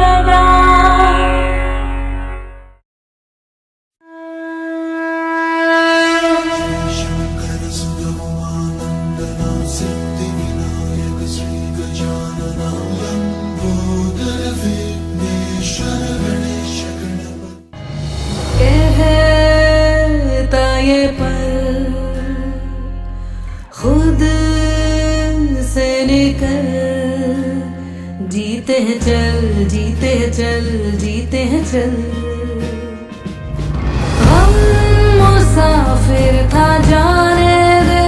लगा। कहता ये पल खुद से निकल, जीते हैं चल, जीते हैं चल, जीते हैं चल। हम मुसाफिर था जाने दे,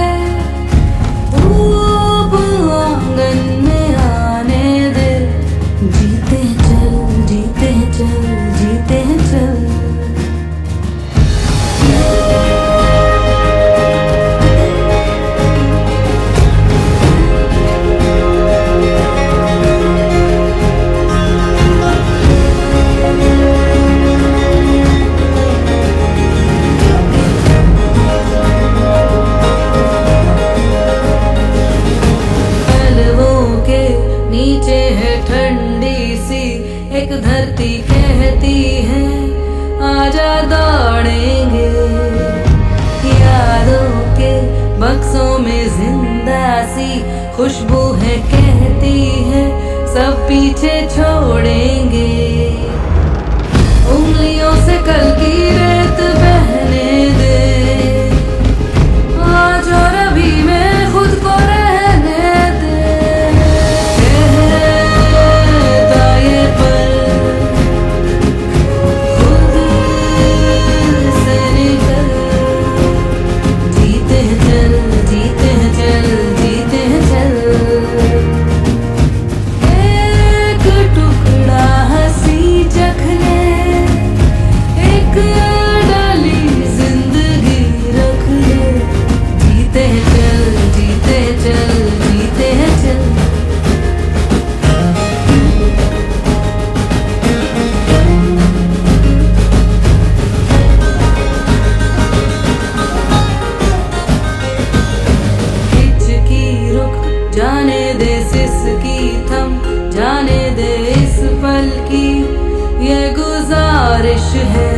धूप आंगन में आने दे, जीते हैं चल, जीते हैं चल, जीते हैं चल। नीचे है ठंडी सी एक धरती, कहती है आजा दौड़ेंगे। यादों के बक्सों में जिंदा सी खुशबू है, कहती है सब पीछे छोड़ेंगे। उंगलियों से कल की रेत बहने दे, आज और अभी में खुद को रहने दे। जाने दे सिसकी थम, जाने दे इस पल की ये गुजारिश है।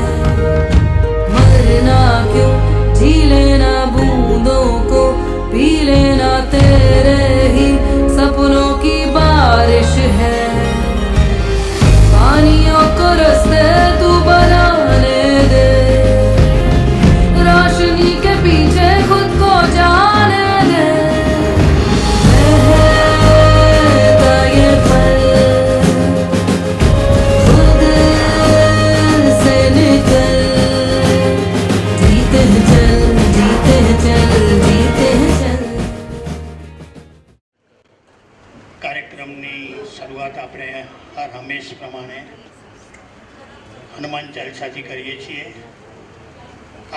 मरना क्यों, जी लेना बूंदों को, पी लेना तेरे ही सपनों की बारिश है। पानियों को रास्ते तू बनाने दे, रोशनी के पीछे खुद को जाने दे। કાર્યક્રમની શરૂઆત આપણે હર હંમેશ પ્રમાણે હનુમાન ચાલીસાથી કરીએ છીએ।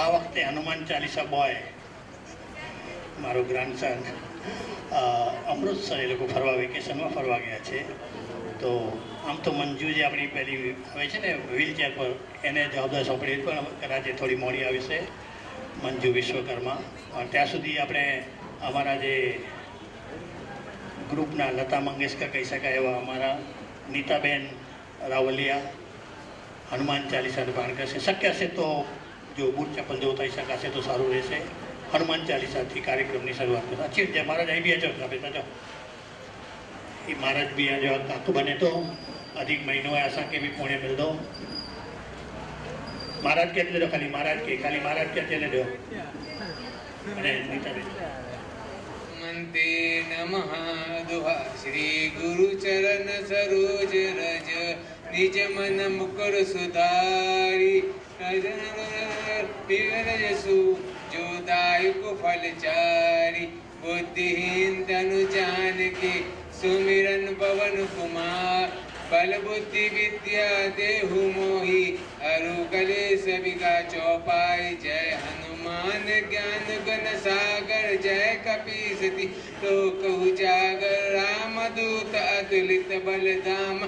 આ વખતે હનુમાન ચાલીસા બોય મારો ગ્રાન્ડસન અમૃતસર એ લોકો ફરવા વેકેશનમાં ફરવા ગયા છે। તો આમ તો મંજુ જે આપણી પહેલી આવે છે ને વ્હીલચેર પર, એને જવાબદાર સોંપડી, પણ કદાચ થોડી મોડી આવી છે મંજુ વિશ્વકર્મા। ત્યાં સુધી આપણે અમારા જે ગ્રુપના લતા મંગેશકર કહી શકાય એવા અમારા નીતાબેન રાવલિયા હનુમાન ચાલીસાનું પાઠ કરશે। શક્ય છે તો જો બૂટ ચપ્પલ જો થઈ શકાશે તો સારું રહેશે। હનુમાન ચાલીસાથી કાર્યક્રમની શરૂઆત કરો। अच्छी जय महाराज आई भी आ जाओ बेटा जाओ। ये महाराज भी आ जाओ, काकू बने तो अधिक महीनों है असा के भी पुणे मिल दो। महाराज के ले दो, खाली महाराज के चले दो। अरे नीताबेन मंते नमः दुहा श्री गुरु चरण सरोज रज, निज मन मुकुर सुधारी। जसु जो दायक फल चारी, बुद्धिहीन तनु जानकी सुमिरन पवन कुमार। बल बुद्धि विद्या देहु मोहि, अरु कलेश विका चौपाई। जय हनुमान ज्ञान गुण सागर, जय कपीसति लोक उजागर। रामदूत अतुलित बल धाम,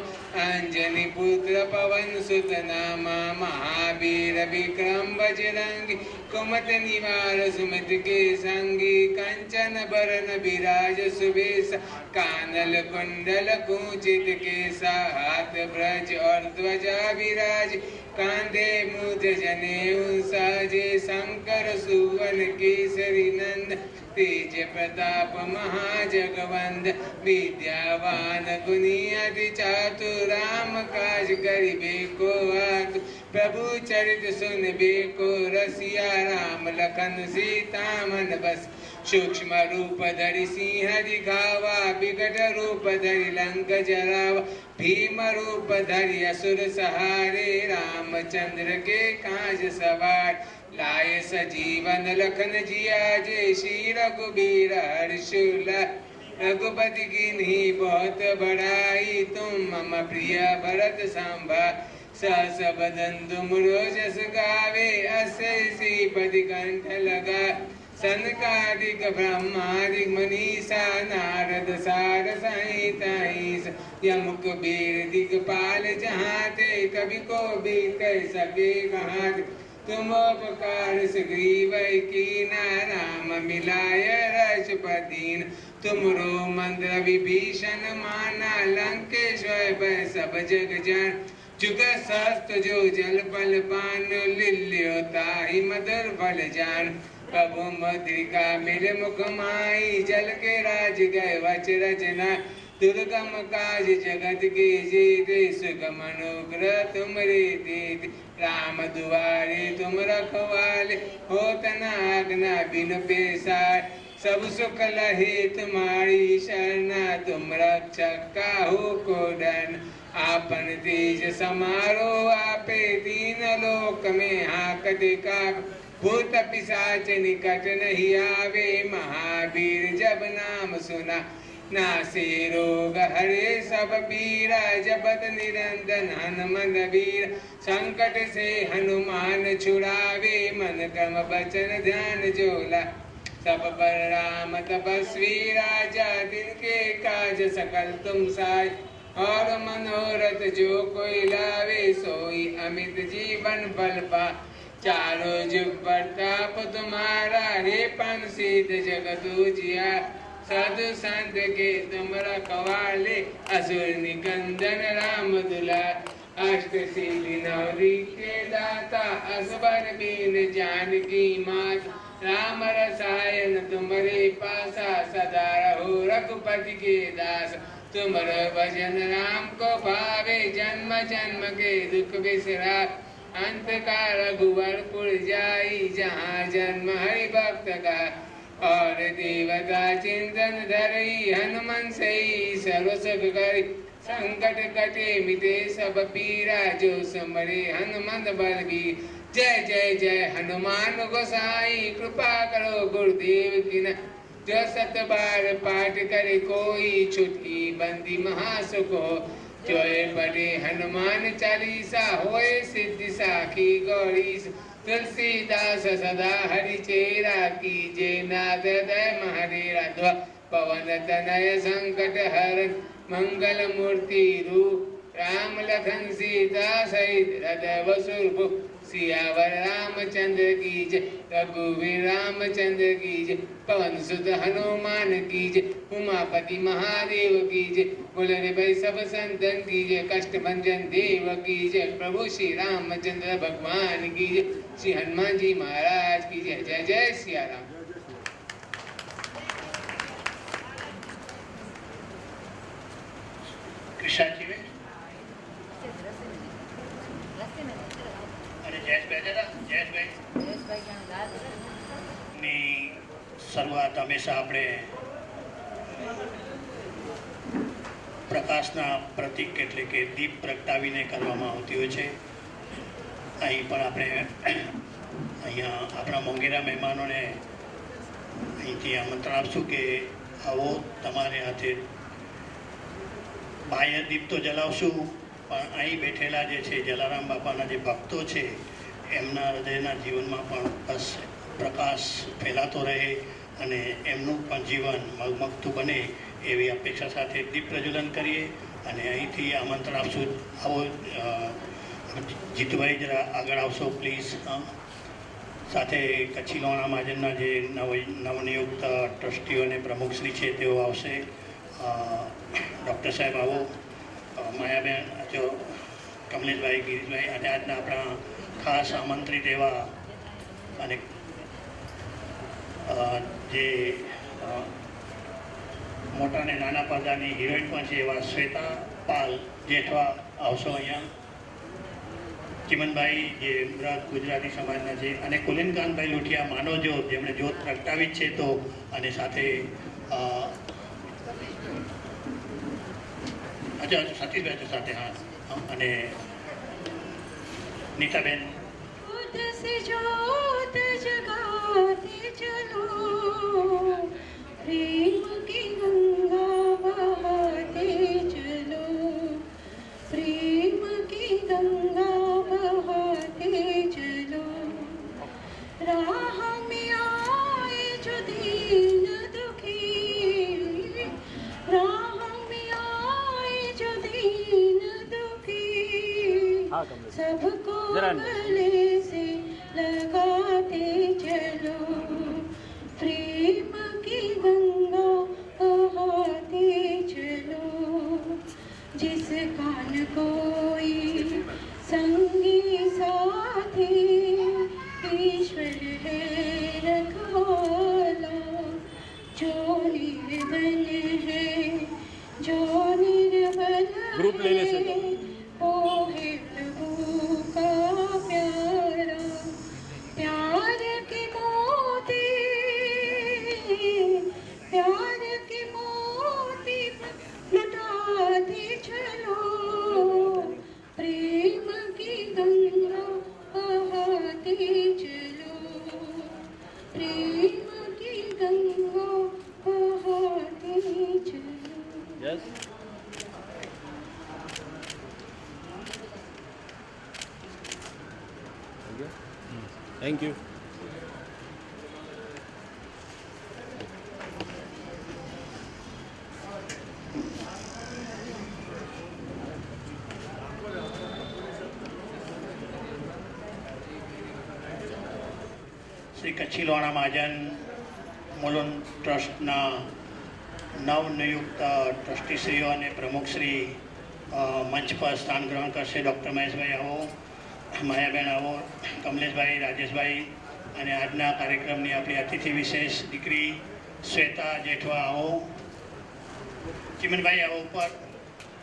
अंजनी पुत्र पवन सुत नामा महावीर विक्रम बजरंगी कुमत निवार सुमत के संगी कंचन बरन विराज सुबेश कानल कुंडल कुंचित केसा हाथ ब्रज और ध्वजा विराज कांधे मूज जनेऊ साजे शंकर सुवन केसरी नंद तेज प्रताप महाजगवंद विद्यावान गुणी अति चातुर राम काज करिबे को आतुर प्रभु चरित सुनबे को रसिया राम लखन सीता मन बस सूक्ष्म रूप धरि सिंह दिखावा विकट रूप धरि लंक जरावा भीम रूप धरि असुर सहारे रामचंद्र के काज सवार लाए सजीवन लखन जिया जय श्री रघुबीर हर्षुला रघुपति कीन्ही बहुत बड़ाई तुम मम प्रिय भरत सांभा सहस बदन तुम रोजस गावे असे श्रीपति कंठ लगा सनकादिक ब्रह्मादिक मनीषा नारद सार संहिताईस यमुक बीर दिगपाल जहाते कवि को भी कह सके कहाँ तुम उपकार सुग्रीव कीना राम मिलाय रक्षपतिन तुमरो मंत्र विभीषण माना लंकेश्वर पर सब जग जान जुग सहस्त्र जो जल पल पान लिल्यो ताहि मधुर फल जान प्रभु मुद्रिका मिल मुख माई जल के राज गए वच रचना दुर्गम काज जगत के जेते सुगम अनुग्रह तुमरे देते राम दुआरे तुम रखवाले होत न आज्ञा बिन पेशाय सब सुख लहे तुम्हारी शरणा तुम रक्षक काहू को डरना आपन तेज समारो आपे दीन लोक में हाकत का भूत पिशाच निकट नहीं आवे महावीर जब नाम सुना नासे रोग हरे सब पीरा जपत निरंजन हनुमत वीर संकट से हनुमान छुड़ावे मन क्रम बचन ध्यान जोला सब पर राम तपस्वी राजा दिल के काज सकल तुम साय और मनोरथ जो कोई लावे सोई अमित जीवन फल पा चारों जुग प्रताप तुम्हारा हे पन सीत जगत उजिया साधु संत के तुम रखवाले असुर निकंदन राम दुलार अष्ट सिद्धि नवरी के दाता असबर बीन जानकी मात राम रसायन तुमरे पासा सदा रहो रघुपति के दास तुमर भजन राम को भावे जन्म जन्म के दुख बिसरा अंत का रघुवरपुर जाई जहाँ जन्म हरि भक्त का और देवता चिंतन धरई हनुमान सही सर्व सुख करी संकट कटे मिटे सब पीरा जो सुमरे हनुमंत बलबीर जय जय जय हनुमान गोसाई कृपा करो गुरुदेव की न जो सत बार पाठ करे कोई छुट्टी बंदी महासुख हो जोए पढ़े हनुमान चालीसा होए सिद्धि साखी गौरी तुलसीदास सदा हरि चेरा कीजे नाद दय महादेरा ध्व पवन तनय संकट हरण मंगल मूर्ति रूप राम लखन सीता सहित हृदय वसुर सियावर रामचंद्र की जय रघुवीर रामचंद्र की जय पवन सुत हनुमान की जय उमापति महादेव की जय बोले रे भाई सब संतन की जय कष्ट भंजन देव की जय प्रभु श्री रामचंद्र भगवान की जय श्री हनुमान जी महाराज की जय जय जय सिया राम। कृष्णाजी में ની શરૂઆત હંમેશા આપણે પ્રકાશના પ્રતીક એટલે કે દીપ પ્રગટાવીને કરવામાં આવતી હોય છે. અહીં પણ આપણે અહીંયા આપણા મોંઘેરા મહેમાનોને અહીંથી આમંત્રણ આપશું કે આવો તમારે હાથે બાહ્ય દીપ તો જલાવશું પણ અહીં બેઠેલા જે છે જલારામ બાપાના જે ભક્તો છે એમના હૃદયના જીવનમાં પણ બસ પ્રકાશ ફેલાતો રહે અને એમનું પણ જીવન મગમગતું બને એવી અપેક્ષા સાથે દીપ પ્રજ્વલન કરીએ અને અહીંથી આમંત્રણ આપશું. આવો જીતુભાઈ જરા આગળ આવશો પ્લીઝ. સાથે કચ્છી લોણા મહાજનના જે નવનિયુક્ત ટ્રસ્ટીઓ અને પ્રમુખશ્રી છે તેઓ આવશે. ડૉક્ટર સાહેબ આવો, માયાબેન, જો કમલેશભાઈ, ગિરીશભાઈ અને આજના આપણા ખાસ આમંત્રિત એવા અને જે મોટા અને નાના પડદાની હિરોઈન પણ છે એવા શ્વેતા પાલ જેઠવા આવશો અહીંયા. ચિમનભાઈ જે મૃત ગુજરાતી સમાજના છે અને કુલીનકાંતભાઈ લોઠિયા માનવ જ્યોત જેમણે જ્યોત પ્રગટાવી છે. તો અને સાથે અચ્છા સતીશભાઈ સાથે હા અને નીતાબેન. प्रेम की गंगा बहाते चलो, प्रेम की गंगा बहाते चलो, राह में आए जो दीन दुखी, राह में आए जो दीन दुखी, सबको गले से लगाते चलो, प्रेम की गंगा बहाते चलो, जिस कान कोई संगी साथी, ईश्वर है रखवाला, जो निर्धन है, जो निर्बल है, वो है प्रभु का प्यारा, प्यार की मोती, प्यार की मोती लुटाते चलो, प्रेम की गंगा बहाते चलो, प्रेम की गंगा बहाते चलो. Yes. Thank you. Shri Kutchi Lohana મહાજન મુલુંડ ટ્રસ્ટના નવનિયુક્ત ટ્રસ્ટીશ્રીઓ અને પ્રમુખશ્રી મંચ પર સ્થાન ગ્રહણ કરશે. ડૉક્ટર મહેશભાઈ આવો, માયાબેન આવો, કમલેશભાઈ, રાજેશભાઈ અને આજના કાર્યક્રમની આપણી અતિથિ વિશેષ દીકરી શ્વેતા જેઠવા આવો, ચિમનભાઈ આવો ઉપર,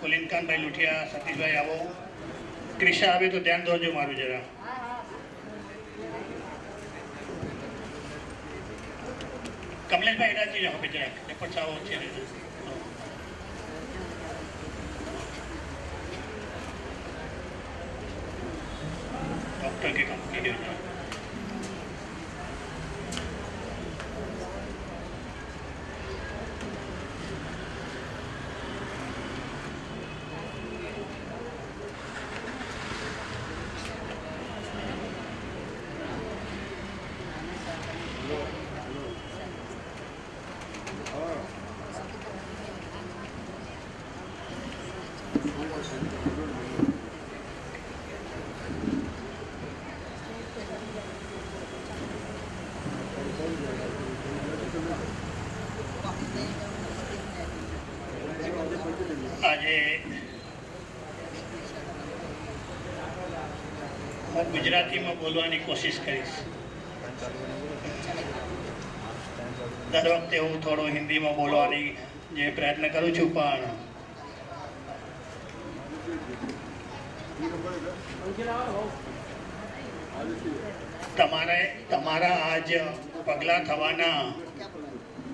કુલીનકાંતભાઈ લોઠિયા, સતીશભાઈ આવો, ક્રિશા આવે તો ધ્યાન દોજો મારું જરા. કમલેશભાઈ રાજી જાઓ બે જરાક પછાવો છે. ડૉક્ટર કે કંપની આજે હું ગુજરાતીમાં બોલવાની કોશિશ કરીશ. દર વખતે હું થોડો હિન્દીમાં બોલવાની જે પ્રયત્ન કરું છું, પણ તમારા આજ પગલાં થવાના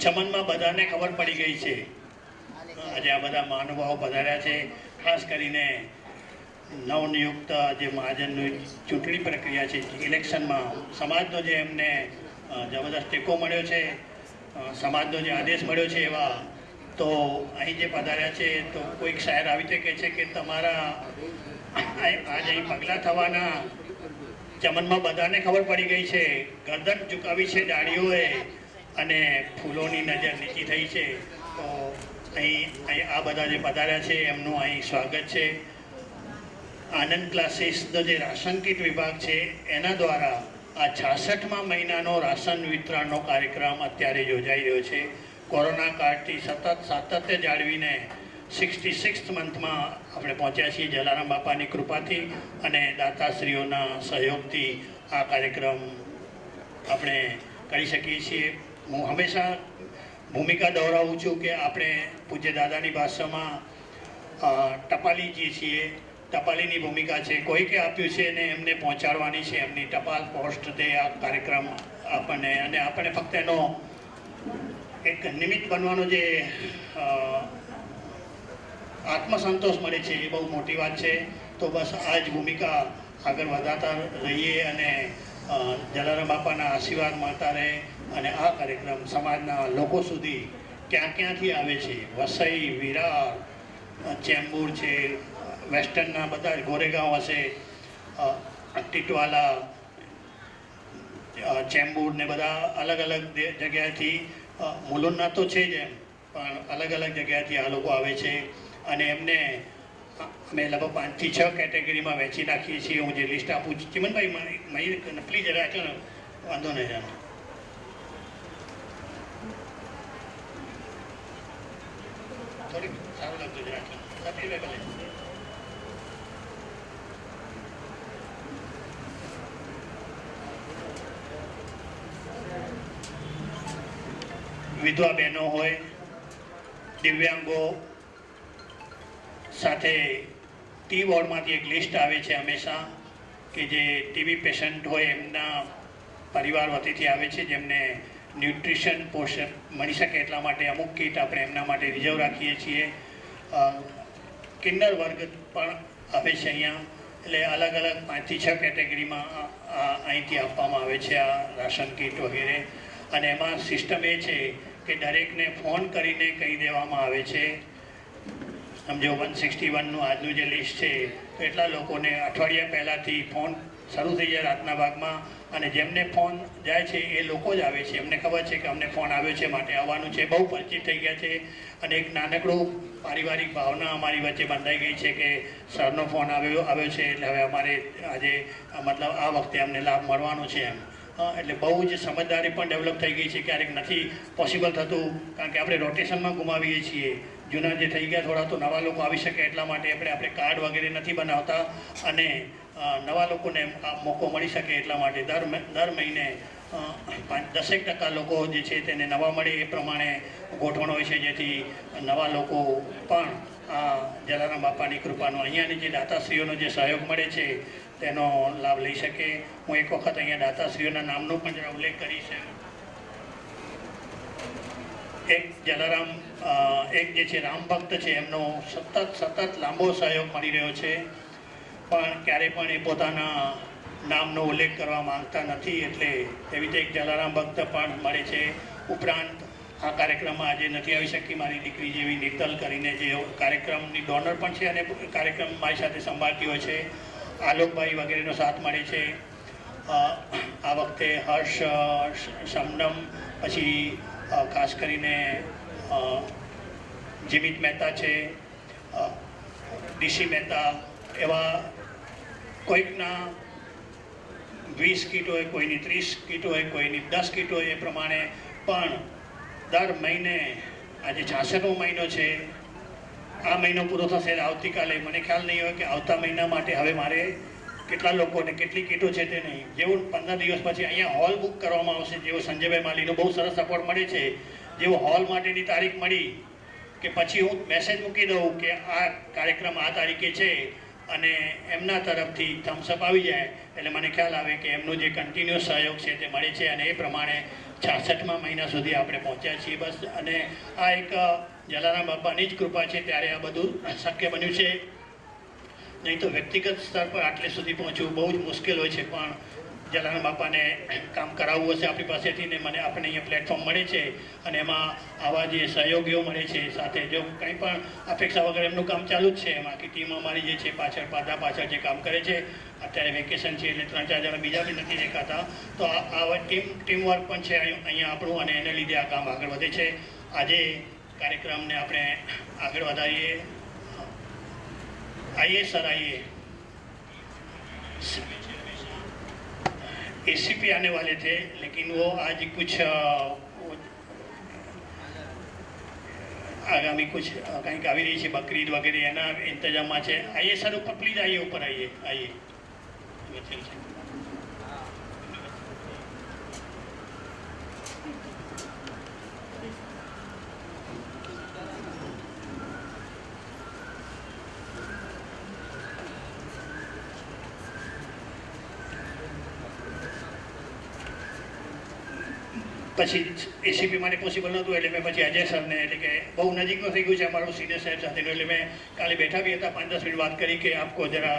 ચમનમાં બધાને ખબર પડી ગઈ છે. આજે આ બધા મહાનુભાવો પધાર્યા છે. ખાસ કરીને નવનિયુક્ત જે મહાજનની ચૂંટણી પ્રક્રિયા છે, ઇલેક્શનમાં સમાજનો જે એમને જબરદસ્ત ટેકો મળ્યો છે, સમાજનો જે આદેશ મળ્યો છે, એવા તો અહીં જે પધાર્યા છે તો કોઈક શાયર આવી રીતે કહે છે કે તમારા આજે અહીં પગલાં થવાના ચમનમાં બધાને ખબર પડી ગઈ છે. ગરદન ઝુકાવી છે ડાળીઓએ અને ફૂલોની નજર નીચી થઈ છે. તો અહીં આ બધા જે પધાર્યા છે એમનું અહીં સ્વાગત છે. આનંદ ક્લાસીસનો જે રાશન કીટ વિભાગ છે એના દ્વારા આ 66મા મહિનાનો રાશન વિતરણનો કાર્યક્રમ અત્યારે યોજાઈ રહ્યો છે. કોરોના કાળથી સાતત્ય જાળવીને 66th મંથમાં આપણે પહોંચ્યા છીએ જલારામ બાપાની કૃપાથી અને દાતાશ્રીઓના સહયોગથી આ કાર્યક્રમ આપણે કરી શકીએ છીએ. હું હંમેશા ભૂમિકા દોહરાવું છું કે આપણે પૂજ્ય દાદાની ભાષામાં ટપાલી જે છીએ ટપાલીની ભૂમિકા છે. કોઈકે આપ્યું છે ને એમને પહોંચાડવાની છે. એમની ટપાલ પોસ્ટ તે આ કાર્યક્રમ આપણને અને આપણે ફક્ત એનો એક નિમિત્ત બનવાનો જે આત્મસંતોષ મળે છે એ બહુ મોટી વાત છે. તો બસ આ જ ભૂમિકા આગળ વધારતા રહીએ અને જલારામ બાપાના આશીર્વાદ મળતા રહે અને આ કાર્યક્રમ સમાજના લોકો સુધી ક્યાંથી આવે છે, વસઈ, વિરાર, ચેમ્બુર છે, વેસ્ટર્નના બધા ગોરેગાંવ હશે, ટીટવાલા, ચેમ્બુર ને બધા અલગ અલગ જગ્યાએથી મુલુંડના તો છે જ એમ પણ અલગ અલગ જગ્યાએથી આ લોકો આવે છે અને એમને અમે લગભગ 5 થી 6 કેટેગરીમાં વહેંચી નાખીએ છીએ. હું જે લિસ્ટ આપું છું ચિમનભાઈ મયુર પ્લીઝ જરા ચાલો વાંધો નહીં જાણ થોડીક સારું લાગતું જરા વિધવા બહેનો હોય, દિવ્યાંગો સાથે ટી વોર્ડમાંથી એક લિસ્ટ આવે છે હંમેશા કે જે ટીબી પેશન્ટ હોય એમના પરિવાર વતીથી આવે છે જેમને ન્યુટ્રિશન પોષણ મળી શકે એટલા માટે અમુક કીટ આપણે એમના માટે રિઝર્વ રાખીએ છીએ. કિન્નર વર્ગ પણ આવે છે અહીંયા. એટલે અલગ અલગ 5 થી 6 કેટેગરીમાં અહીંથી આપવામાં આવે છે આ રાશન કીટ વગેરે. અને એમાં સિસ્ટમ એ છે કે દરેકને ફોન કરીને કહી દેવામાં આવે છે. સમજો 161નું આજનું જે લિસ્ટ છે તો એટલા લોકોને અઠવાડિયા પહેલાંથી ફોન શરૂ થઈ જાય રાતના ભાગમાં અને જેમને ફોન જાય છે એ લોકો જ આવે છે. એમને ખબર છે કે અમને ફોન આવ્યો છે માટે આવવાનું છે. બહુ પરિચિત થઈ ગયા છે અને એક નાનકડું પારિવારિક ભાવના અમારી વચ્ચે બંધાઈ ગઈ છે કે સરનો ફોન આવ્યો છે એટલે હવે અમારે આજે મતલબ આ વખતે અમને લાભ મળવાનો છે એમ. એટલે બહુ જ સમજદારી પણ ડેવલપ થઈ ગઈ છે. ક્યારેક નથી પોસિબલ થતું કારણ કે આપણે રોટેશનમાં ગુમાવીએ છીએ. જૂના જે થઈ ગયા થોડા તો નવા લોકો આવી શકે એટલા માટે આપણે કાર્ડ વગેરે નથી બનાવતા અને નવા લોકોને આ મોકો મળી શકે એટલા માટે દર મહિને 10% લોકો જે છે તેને નવા મળે એ પ્રમાણે ગોઠવણ હોય છે જેથી નવા લોકો પણ આ જલારામ બાપાની કૃપાનો અહીંયાની જે દાતાશ્રીઓનો જે સહયોગ મળે છે તેનો લાભ લઈ શકે. હું એક વખત અહીંયા દાતાશ્રીઓના નામનો પણ જરા ઉલ્લેખ કરીશ. એક જલારામ એક જે છે રામ ભક્ત છે એમનો સતત લાંબો સહયોગ મળી રહ્યો છે પણ ક્યારે પણ એ પોતાના નામનો ઉલ્લેખ કરવા માંગતા નથી એટલે એવી રીતે એક જલારામ ભક્ત પણ મળે છે. ઉપરાંત આ કાર્યક્રમમાં આજે નથી આવી શકી મારી દીકરી જેવી નિતલ કરીને જે કાર્યક્રમની ડોનર પણ છે અને કાર્યક્રમ મારી સાથે સંભાળતી હોય છે. આલોકભાઈ વગેરેનો સાથ મળે છે. આ વખતે હર્ષ, સમનમ, પછી ખાસ કરીને જીમિત મહેતા છે, ડીસી મહેતા, એવા કોઈકના 20 કીટ હોય, કોઈની 30 કીટ હોય, કોઈની 10 કીટ હોય. એ પ્રમાણે પણ દર મહિને આજે 66મો મહિનો છે. આ મહિનો પૂરો થશે આવતીકાલે મને ખ્યાલ નહીં હોય કે આવતા મહિના માટે હવે મારે કેટલા લોકોને કેટલી કીટો છે તે નહીં. જેવું 15 દિવસ પછી અહીંયા હોલ બુક કરવામાં આવશે. જેવો સંજયભાઈ માલીનો બહુ સરસ સપોર્ટ મળે છે. જેવો હોલ માટેની તારીખ મળી કે પછી હું મેસેજ મૂકી દઉં કે આ કાર્યક્રમ આ તારીખે છે અને એમના તરફથી થમ્સઅપ આવી જાય એટલે મને ખ્યાલ આવે કે એમનો જે કન્ટિન્યુઅસ સહયોગ છે તે મળે છે અને એ પ્રમાણે 66મા મહિના સુધી આપણે પહોંચ્યા છીએ. બસ અને આ એક જલારામ બાપાની જ કૃપા છે ત્યારે આ બધું શક્ય બન્યું છે. નહીં તો વ્યક્તિગત સ્તર પર આટલે સુધી પહોંચવું બહુ જ મુશ્કેલ હોય છે પણ જલારામ બાપાને કામ કરાવવું હશે આપણી પાસેથી ને મને આપણને અહીંયા પ્લેટફોર્મ મળે છે અને એમાં આવા જે સહયોગીઓ મળે છે સાથે જો કંઈ પણ અપેક્ષા વગર એમનું કામ ચાલુ જ છે. એમાં આખી ટીમ અમારી જે છે પાછળ જે કામ કરે છે. અત્યારે વેકેશન છે એટલે 3-4 જણા બીજા બી નથી દેખાતા તો આ ટીમ વર્ક પણ છે અહીંયા આપણું અને એને લીધે આ કામ આગળ વધે છે. આજે કાર્યક્રમને આપણે આગળ વધારીએ. आइए सर आइए. एसीपी आने वाले थे लेकिन वो आज कुछ आगामी कुछ कहीं આવી રહી છે બકરીદ વગેરે એના इंतजाम છે. आइए सर ऊपर प्लीज आइए ऊपर आइए आइए. પછી એસીપી માટે પોસિબલ નહોતું એટલે મેં પછી અજય સરને એટલે કે બહુ નજીકનું થઈ ગયું છે અમારું સિનિયર સાહેબ સાથેનું એટલે મેં કાલે बैठा भी था 5-10 मिनट बात करी कि आपको ज़रा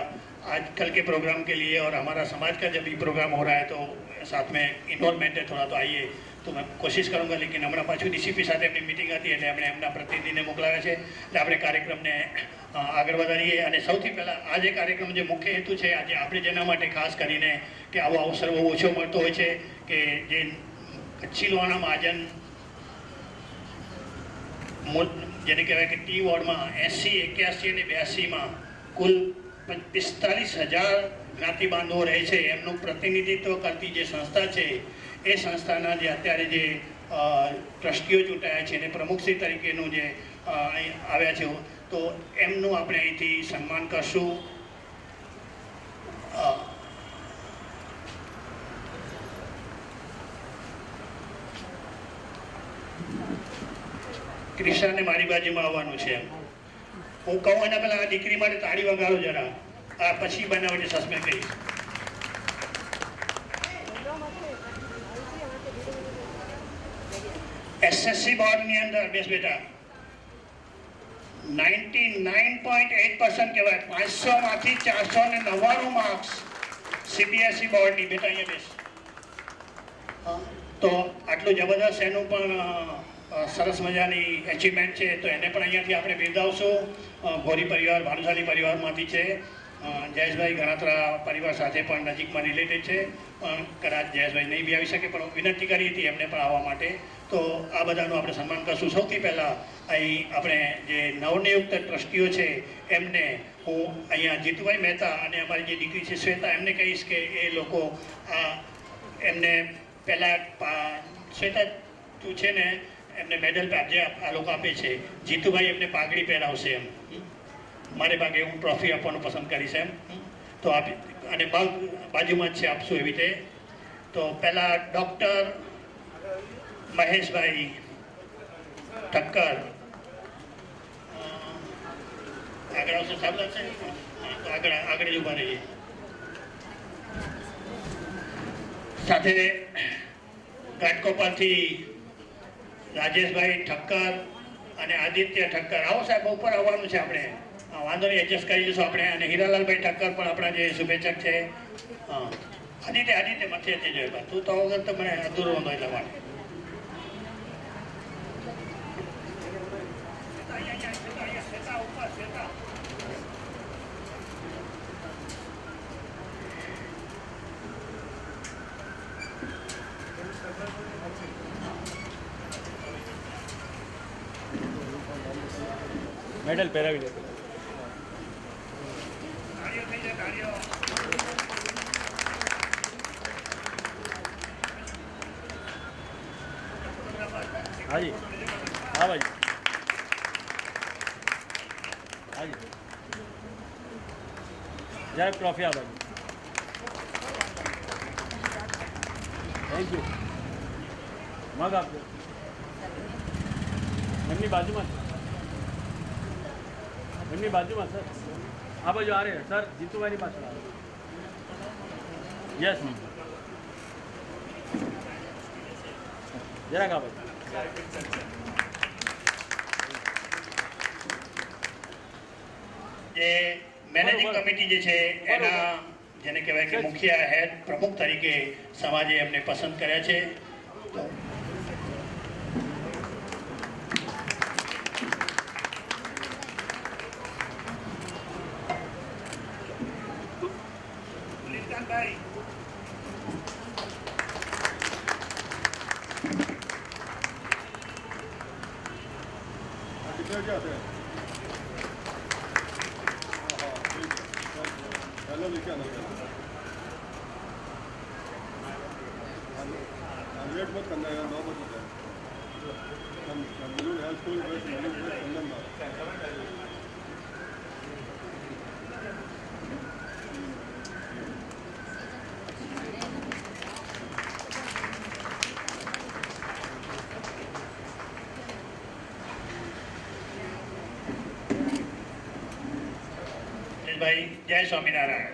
आज कल के प्रोग्राम के लिए और हमारा समाज का जब भी प्रोग्राम हो रहा है तो साथ में इन्वॉल्वमेंट है थोड़ा तो आइए तो मैं कोशिश करूँगा. लेकिन हमारा पाछू ડીસીપી સાથે એમની મિટિંગ હતી એટલે એમણે એમના પ્રતિનિધિને મોકલાવ્યા છે એટલે આપણે કાર્યક્રમને આગળ વધારીએ. અને સૌથી પહેલાં આ જે કાર્યક્રમ જે મુખ્ય હેતુ છે આજે આપણે જેના માટે ખાસ કરીને કે આવો અવસર બહુ ઓછો મળતો હોય છે કે જે કચ્છી લોહાણા મહાજન જેને કહેવાય કે ટી વોર્ડમાં 80, 81 અને 82માં કુલ 45,000 જ્ઞાતિ બાંધવો રહે છે. એમનું પ્રતિનિધિત્વ કરતી જે સંસ્થા છે એ સંસ્થાના જે અત્યારે જે ટ્રસ્ટીઓ ચૂંટાયા છે અને પ્રમુખશ્રી તરીકેનું જે અહીં આવ્યા છે તો એમનું આપણે અહીંથી સન્માન કરશું. ક્રિશાને મારી બાજુમાં આવવાનું છે. હું કહું એના પહેલાં આ દીકરી માટે તાળી વગાડો જરા. આ પછી બનાવટે સસ્પેન્ડ કહીશ. એસએસસી બોર્ડની અંદર બેસ બેટા 99.8% કહેવાય. 500માંથી 499 માર્ક્સ સીબીએસઈ બોર્ડની. બેટા અહીંયા બેસ. તો આટલું જબરદસ્ત એનું પણ સરસ મજાની એચિવમેન્ટ છે તો એને પણ અહીંયાથી આપણે બિરદાવશું. ગોરી પરિવાર ભાનુશાલી પરિવારમાંથી છે. જયેશભાઈ ગણાત્રા પરિવાર સાથે પણ નજીકમાં રિલેટેડ છે. કદાચ જયેશભાઈ નહીં બી આવી શકે પણ વિનંતી કરી હતી એમને પણ આવવા માટે. તો આ બધાનું આપણે સન્માન કરશું. સૌથી પહેલાં અહીં આપણે જે નવનિયુક્ત ટ્રસ્ટીઓ છે એમને હું અહીંયા જીતુભાઈ મહેતા અને અમારી જે દીકરી છે શ્વેતા એમને કહીશ કે એ લોકો આ એમને પહેલાં શ્વેતા તું છે ને એમને મેડલ જે આ લોકો આપે છે જીતુભાઈ એમને પાઘડી પહેરાવશે એમ. મારે ભાગે હું ટ્રોફી આપવાનું પસંદ કરીશ એમ. તો આપી અને બાજુમાં જ છે આપશું એવી રીતે. તો પહેલાં ડૉક્ટર મહેશભાઈ ઠક્કર આગળ આવશે. સાહેબ લાગશે આગળ જ ઊભા રહીએ. સાથે ઘાટકોપરથી રાજેશભાઈ ઠક્કર અને આદિત્ય ઠક્કર. આવો સાહેબ ઉપર આવવાનું છે આપણે. વાંધો નહીં એડજસ્ટ કરી લઈશું આપણે. અને હીરાલાલભાઈ ઠક્કર પણ આપણા જે શુભેચ્છક છે. હા આદિત્ય મથે જોઈએ તું તો વગર તો મને અધૂરો હતો એટલા માટે. મેડલ પહેરાવી દે. હાજી હા ભાઈ હાજી જય ટ્રોફી આ ભાઈ. Thank you. મગ આપજો એમની બાજુમાં એમની બાજુમાં સર આ બાજુ આ રહે સર જીતુભાઈની પાછળ આવે. યસ જરાક આ બાજુ. જે મેનેજિંગ કમિટી જે છે એના જેને કહેવાય કે મુખ્ય હેડ પ્રમુખ તરીકે સમાજે એમને પસંદ કર્યા છે. क्या थे हाँ ठीक है हेलो लिखे आना लेट मत करना यार 9 बजे तक हम मिलूँ यार स्कूल बेस्ट संदन ભાઈ જય સ્વામિનારાયણ.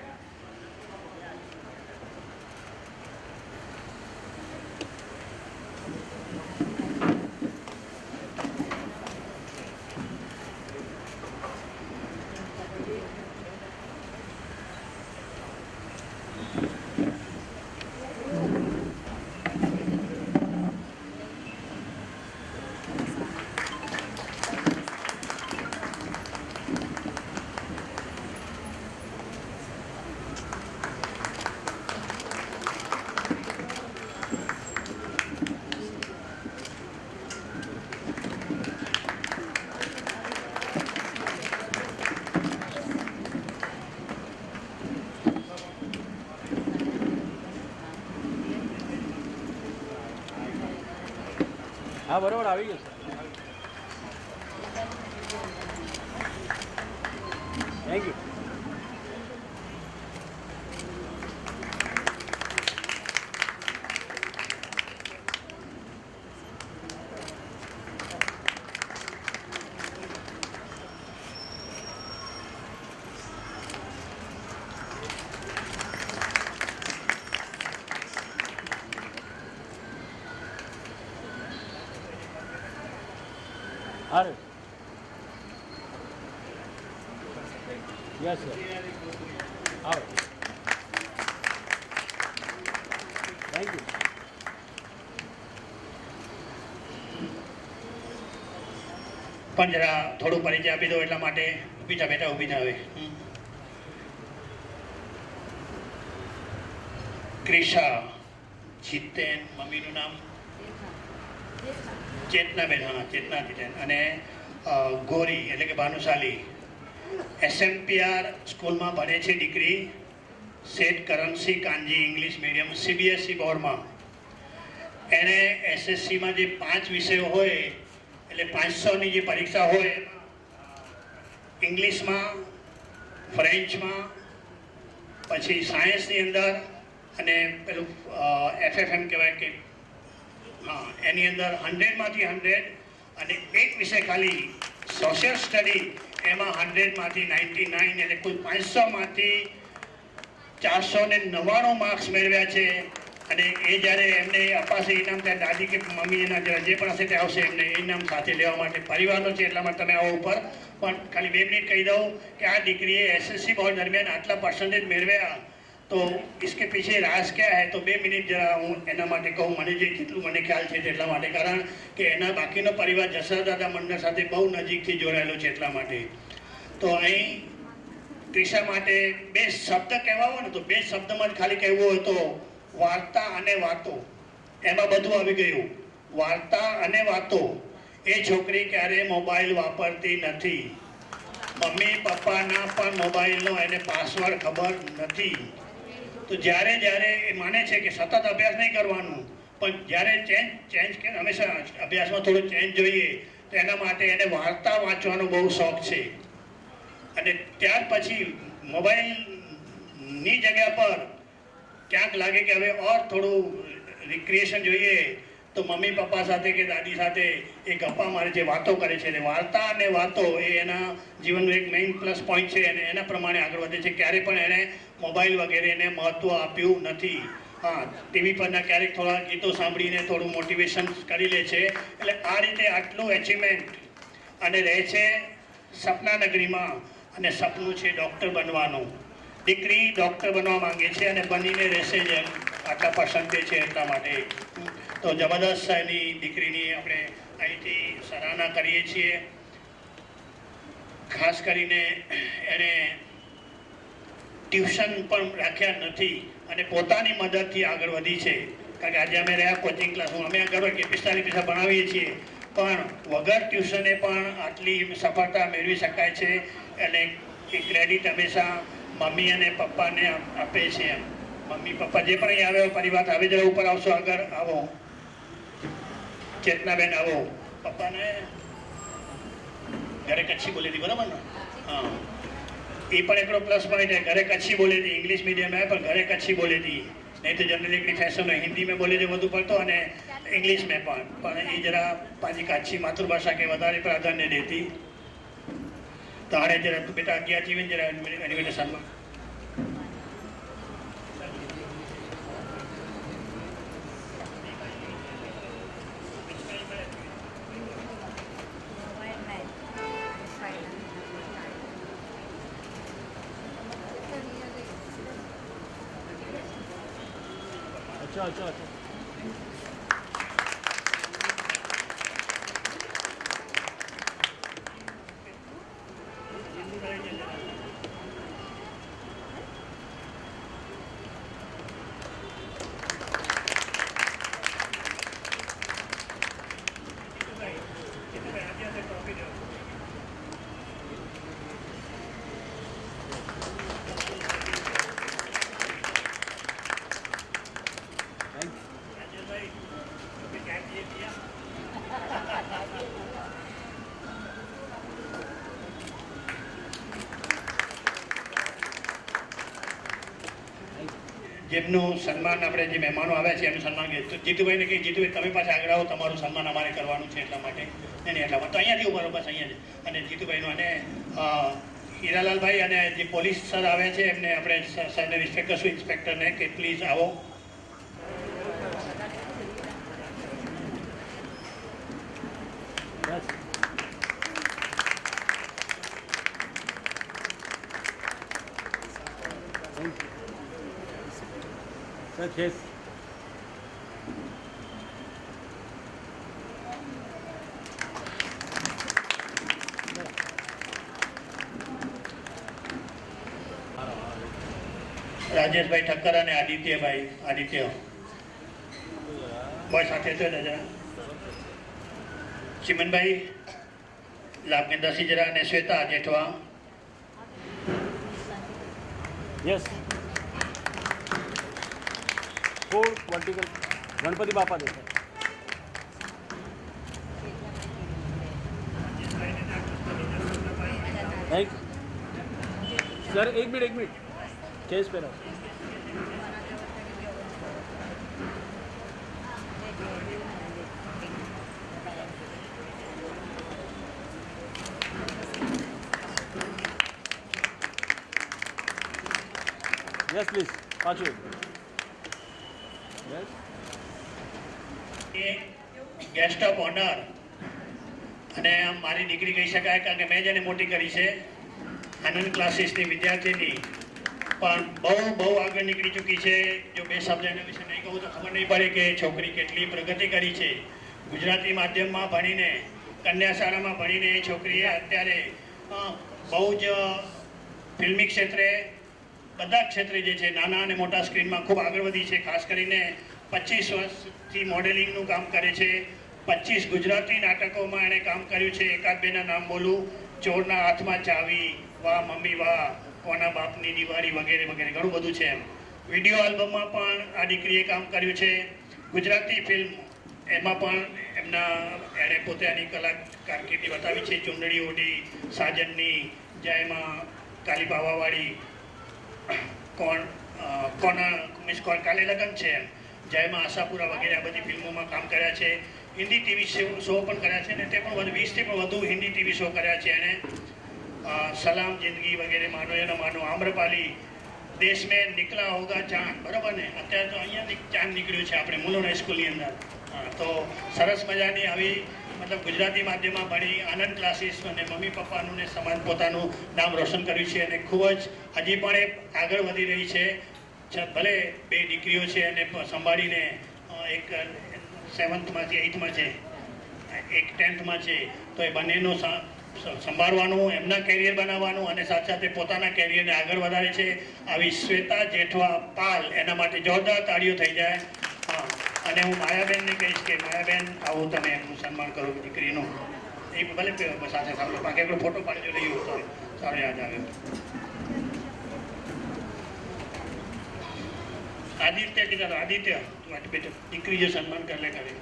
હા બરોબર આવી ગયું thank you. Are yes sir. Out. Thank you. પણ જરા થોડું પરિચય આપી દો એટલા માટે ઊભી થા બેટા ઊભી થા હવે. ક્રિશા જીતેન મમ્મીનું નામ ચેતનાબેન હા ચેતના જીતેન અને ગોરી એટલે કે ભાનુશાલી SMPR સ્કૂલમાં ભણે છે દીકરી Seth Karamsinh Kanji English medium CBSE બોર્ડમાં. એને SSCમાં જે 5 વિષયો હોય એટલે 500ની જે પરીક્ષા હોય ઇંગ્લિશમાં ફ્રેન્ચમાં પછી સાયન્સની અંદર અને પેલું FFM કહેવાય કે હા એની અંદર 100માંથી 100 અને એક વિષય ખાલી સોશિયલ સ્ટડી એમાં 100માંથી 99 એટલે કુલ 500માંથી 499 માર્ક્સ મેળવ્યા છે. અને એ જ્યારે એમને અપાશે ઇનામ ત્યારે દાદી કે મમ્મી એના જે પણ હશે તે આવશે એમને ઇનામ સાથે લેવા માટે પરિવારનો છે એટલા માટે તમે આવો ઉપર. પણ ખાલી 2 મિનિટ કહી દઉં કે આ દીકરીએ SSC બોર્ડ દરમિયાન આટલા પર્સન્ટેજ મેળવ્યા તો इसके पीछे राज क्या है तो 2 मिनिट जरा હું એના માટે કહું મને જે જેટલું મને ખ્યાલ છે તેટલા માટે કારણ કે એના બાકીનો પરિવાર જસરાદાદા મંડળ સાથે બહુ નજીકથી જોડાયેલો છે એટલા માટે. તો અહીં ક્રિશા માટે 2 શબ્દ કહેવા હોય ને તો 2 શબ્દમાં જ ખાલી કહેવું હોય તો વાર્તા અને વાતો. એમાં બધું આવી ગયું વાર્તા અને વાતો. એ છોકરી ક્યારે મોબાઈલ વાપરતી નથી. મમ્મી પપ્પાના પણ મોબાઈલનો એને પાસવર્ડ ખબર નથી. તો જ્યારે જ્યારે એ માને છે કે સતત અભ્યાસ નહીં કરવાનું પણ જ્યારે ચેન્જ કે હંમેશા અભ્યાસમાં થોડો ચેન્જ જોઈએ તો એના માટે એને વાર્તા વાંચવાનો બહુ શોખ છે. અને ત્યાર પછી મોબાઈલની જગ્યા પર ક્યાંક લાગે કે હવે ઓર થોડું રિક્રિએશન જોઈએ તો મમ્મી પપ્પા સાથે કે દાદી સાથે એ ગપ્પા મારે છે વાતો કરે છે. અને વાર્તા અને વાતો એ એના જીવનનું એક મેઇન પ્લસ પોઈન્ટ છે અને એના પ્રમાણે આગળ વધે છે. ક્યારે પણ એણે મોબાઈલ વગેરેને મહત્ત્વ આપ્યું નથી. હા ટીવી પરના ક્યારેક થોડા ગીતો સાંભળીને થોડું મોટિવેશન કરી લે છે. એટલે આ રીતે આટલું એચિવમેન્ટ અને રહે છે સપના નગરીમાં અને સપનું છે ડૉક્ટર બનવાનું. દીકરી ડૉક્ટર બનવા માંગે છે અને બનીને રહેશે જ એમ આટલા પર્સન્ટેજ છે એટલા માટે. તો જબરદસ્ત એની દીકરીની આપણે અહીંથી સરાહના કરીએ છીએ. ખાસ કરીને એણે ટ્યુશન પણ રાખ્યા નથી અને પોતાની મદદથી આગળ વધી છે. કારણ કે આજે અમે રહ્યા કોચિંગ ક્લાસમાં અમે આગળ 45 પૈસા ભણાવીએ છીએ પણ વગર ટ્યુશને પણ આટલી સફળતા મેળવી શકાય છે અને એ ક્રેડિટ હંમેશા મમ્મી અને પપ્પાને આપે છે. મમ્મી પપ્પા જે પણ અહીં આવ્યો પરિવાર આવી જરા ઉપર આવશો, આગળ આવો, ચેતનાબેન આવો. પપ્પાને ઘરે કચ્છી બોલી હતી બરાબર ને? હા, એ પણ એકડો પ્લસ પોઈન્ટ है. ઘરે કચ્છી બોલી હતી, ઇંગ્લિશ મીડિયમ है પણ ઘરે કચ્છી બોલી હતી. નહીં તો जनरली એટલી ફેશન હોય હિન્દી में બોલે છે વધુ પડતો અને ઇંગ્લિશ में પણ એ જરા પાછી કચ્છી માતૃભાષા કે વધારે પ્રાધાન્ય દેતી. તો હાણે જરા બેટા અગિયાર જીવન જરા એનિમેશનમાં अच्छा अच्छा अच्छा જેમનું સન્માન આપણે જે મહેમાનો આવ્યા છે એમનું સન્માન કરીએ. તો જીતુભાઈને કહીએ, જીતુભાઈ તમે પાછા આગળ આવો, તમારું સન્માન અમારે કરવાનું છે એટલા માટે. નહીં એટલા માટે તો અહીંયાથી ઉભા રહો, બસ અહીંયા જ. અને જીતુભાઈનું અને હીરાલાલભાઈ અને જે પોલીસ સર આવે છે એમને આપણે સરને રિસ્પેક્ટ કરશું, ઇન્સ્પેક્ટરને, કે પ્લીઝ આવો. बस सर खेस રાજેશભાઈ ઠક્કર અને આદિત્ય બસ સાથે છે દાદા. ચિમનભાઈ લાભેન્દ્ર સિંજરા અને Shweta Jethwa. Yes four vertical Ganpati बापा दे थैंक सर एक मिनट केस पे रहो यस प्लीज पाँचों यस ગેસ્ટ ઓફ ઓનર અને મારી દીકરી કહી શકાય કારણ કે મેં જેને મોટી કરી છે. આનંદ ક્લાસીસની વિદ્યાર્થીની પણ બહુ આગળ નીકળી ચૂકી છે. જો બે શબ્દ એના વિશે નહીં કહું તો ખબર નહીં પડે કે છોકરી કેટલી પ્રગતિ કરી છે. ગુજરાતી માધ્યમમાં ભણીને, કન્યા શાળામાં ભણીને એ છોકરીએ અત્યારે બહુ જ ફિલ્મી ક્ષેત્રે, બધા ક્ષેત્રે જે છે નાના અને મોટા સ્ક્રીનમાં ખૂબ આગળ વધી છે. ખાસ કરીને 25 વર્ષથી મોડેલિંગનું કામ કરે છે. 25 ગુજરાતી નાટકોમાં એણે કામ કર્યું છે. એકાદ બેના નામ બોલું: ચોરના હાથમાં ચાવી, વાહ મમ્મી વાહ, કોના બાપની દિવાળી વગેરે વગેરે ઘણું બધું છે. વિડીયો આલ્બમમાં પણ આ દીકરીએ કામ કર્યું છે. ગુજરાતી ફિલ્મ એમાં પણ એણે પોતે આની કલા કારકિર્દી બતાવી છે. ચુંદડી ઓઢી, સાજનની, જયમાં, કાલી પાવાવાળી, કાલે લગન છે, જયમાં આશાપુરા વગેરે આ બધી ફિલ્મોમાં કામ કર્યા છે. હિન્દી ટીવી શો પણ કર્યા છે ને તે પણ 20થી પણ વધુ હિન્દી ટીવી શો કર્યા છે એણે. સલામ જિંદગી વગેરે, માનો યા ન માનો, આમ્રપાલી, દેશ મેં નિકલા હોગા ચાંદ, બરાબર ને? અત્યારે તો અહીંયા ચાંદ નીકળ્યું છે આપણે મુલુંડ હાઈસ્કૂલની અંદર. તો સરસ મજાની આવી મતલબ ગુજરાતી માધ્યમમાં ભણી આનંદ ક્લાસીસ અને મમ્મી પપ્પાનું ને સમાન પોતાનું નામ રોશન કર્યું છે અને ખૂબ જ હજી પણ એ આગળ વધી રહી છે. ભલે બે દીકરીઓ છે અને સંભાળીને એક 7થમાંથી 8થમાં છે, એક 10થમાં છે, તો એ બંનેનું સંભાળવાનું, એમના કેરિયર બનાવવાનું અને સાથે સાથે પોતાના કેરિયરને આગળ વધારે છે. આવી શ્વેતા જેઠવા પાલ, એના માટે જોરદાર તાળીઓ થઈ જાય. હા, અને હું માયાબેનને કહીશ કે માયાબેન આવો તમે એમનું સન્માન કરો દીકરીનું. એ ભલે સાથે સારો બાકી આપણો ફોટો પાડજો રહ્યો તો સારો યાદ આવ્યો. આદિત્ય કીધા આદિત્ય તું આજ બેટો દીકરી જે સન્માન કર લે કરે.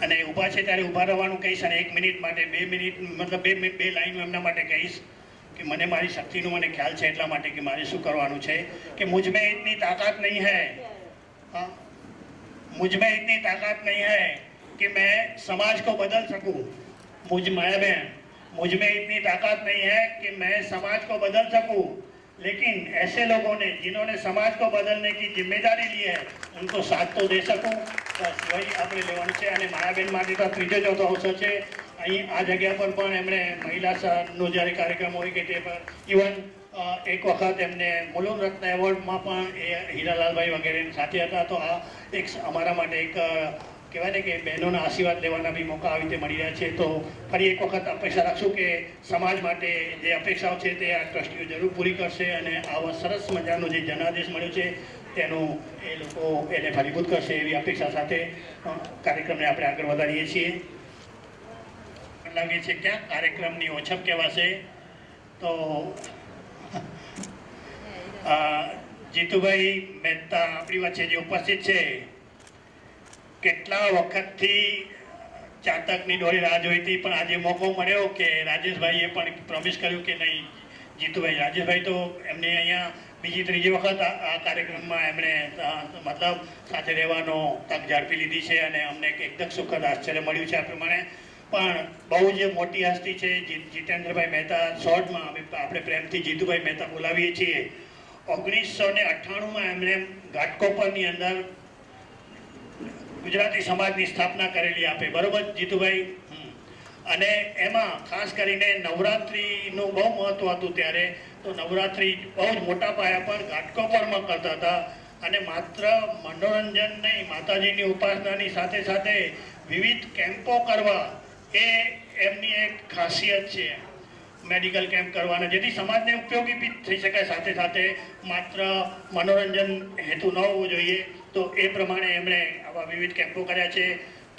અને ઊભા છે ત્યારે ઊભા રહેવાનું કહીશ અને 1 મિનિટ માટે 2 મિનિટ મતલબ બે લાઈન એમના માટે કહીશ कि मैंने मारी शक्ति नो मैंने ख्याल है એટલા માટે कि मारे शू करवानु है कि मुझ में इतनी ताकत नहीं है. हाँ, मुझ में इतनी ताकत नहीं है कि मैं समाज को बदल सकूं. मुझ माया बहन मुझ में इतनी ताकत नहीं है कि मैं समाज को बदल सकूं. लेकिन ऐसे लोगों ने जिन्होंने समाज को बदलने की जिम्मेदारी ली है उनको साथ तो दे सकूं. बस वही આપણે લેવાનું છે. અને માયાબેન માટે તો ત્રીજો ચોથો અવસર છે. અહીં આ જગ્યા પર પણ એમણે મહિલા સહાનો જ્યારે કાર્યક્રમ હોય કે તે પર ઇવન એક વખત એમને મુલુન રત્ન એવોર્ડમાં પણ એ હીરાલાલભાઈ વગેરેની સાથે હતા. તો આ એક અમારા માટે એક કહેવાય ને કે બહેનોના આશીર્વાદ લેવાના બી મોકા આવી રીતે મળી રહ્યા છે. તો ફરી એક વખત અપેક્ષા રાખશું કે સમાજ માટે જે અપેક્ષાઓ છે તે આ ટ્રસ્ટીઓ જરૂર પૂરી કરશે અને આવા સરસ મજાનો જે જનાદેશ મળ્યો છે તેનું એ લોકો એને ફલીભૂત કરશે એવી અપેક્ષા સાથે કાર્યક્રમને આપણે આગળ વધારીએ છીએ. લાગે છે ક્યાં કાર્યક્રમની ઓછપ કહેવાશે તો જીતુભાઈ મહેતા આપણી વચ્ચે જે ઉપસ્થિત છે કેટલા વખતથી ચાતકની દોરી રાહ જોઈ હતી પણ આજે મોકો મળ્યો કે રાજેશભાઈએ પણ પ્રોમિસ કર્યું કે નહીં જીતુભાઈ રાજેશભાઈ તો એમને અહીંયા બીજી ત્રીજી વખત આ કાર્યક્રમમાં એમણે મતલબ સાથે રહેવાનો તક ઝડપી લીધી છે અને અમને એકદમ સુખદ આશ્ચર્ય મળ્યું છે. આ પ્રમાણે પણ બહુ જ મોટી હસ્તી છે જીતેન્દ્રભાઈ મહેતા. શોર્ટમાં આપણે પ્રેમથી જીતુભાઈ મહેતા બોલાવીએ છીએ. 1998માં એમણે ઘાટકોપરની અંદર ગુજરાતી સમાજની સ્થાપના કરેલી આપે બરોબર જીતુભાઈ. અને એમાં ખાસ કરીને નવરાત્રિનું બહુ મહત્વ હતું ત્યારે. તો નવરાત્રિ બહુ જ મોટા પાયા પર ઘાટકોપરમાં કરતા હતા અને માત્ર મનોરંજન નહીં માતાજીની ઉપાસનાની સાથે સાથે વિવિધ કેમ્પો કરવા એ એમની એક ખાસિયત છે. મેડિકલ કેમ્પ કરવાના જેથી સમાજને ઉપયોગી બી થઈ શકાય સાથે સાથે માત્ર મનોરંજન હેતુ ન હોવું જોઈએ. તો એ પ્રમાણે એમણે આવા વિવિધ કેમ્પો કર્યા છે.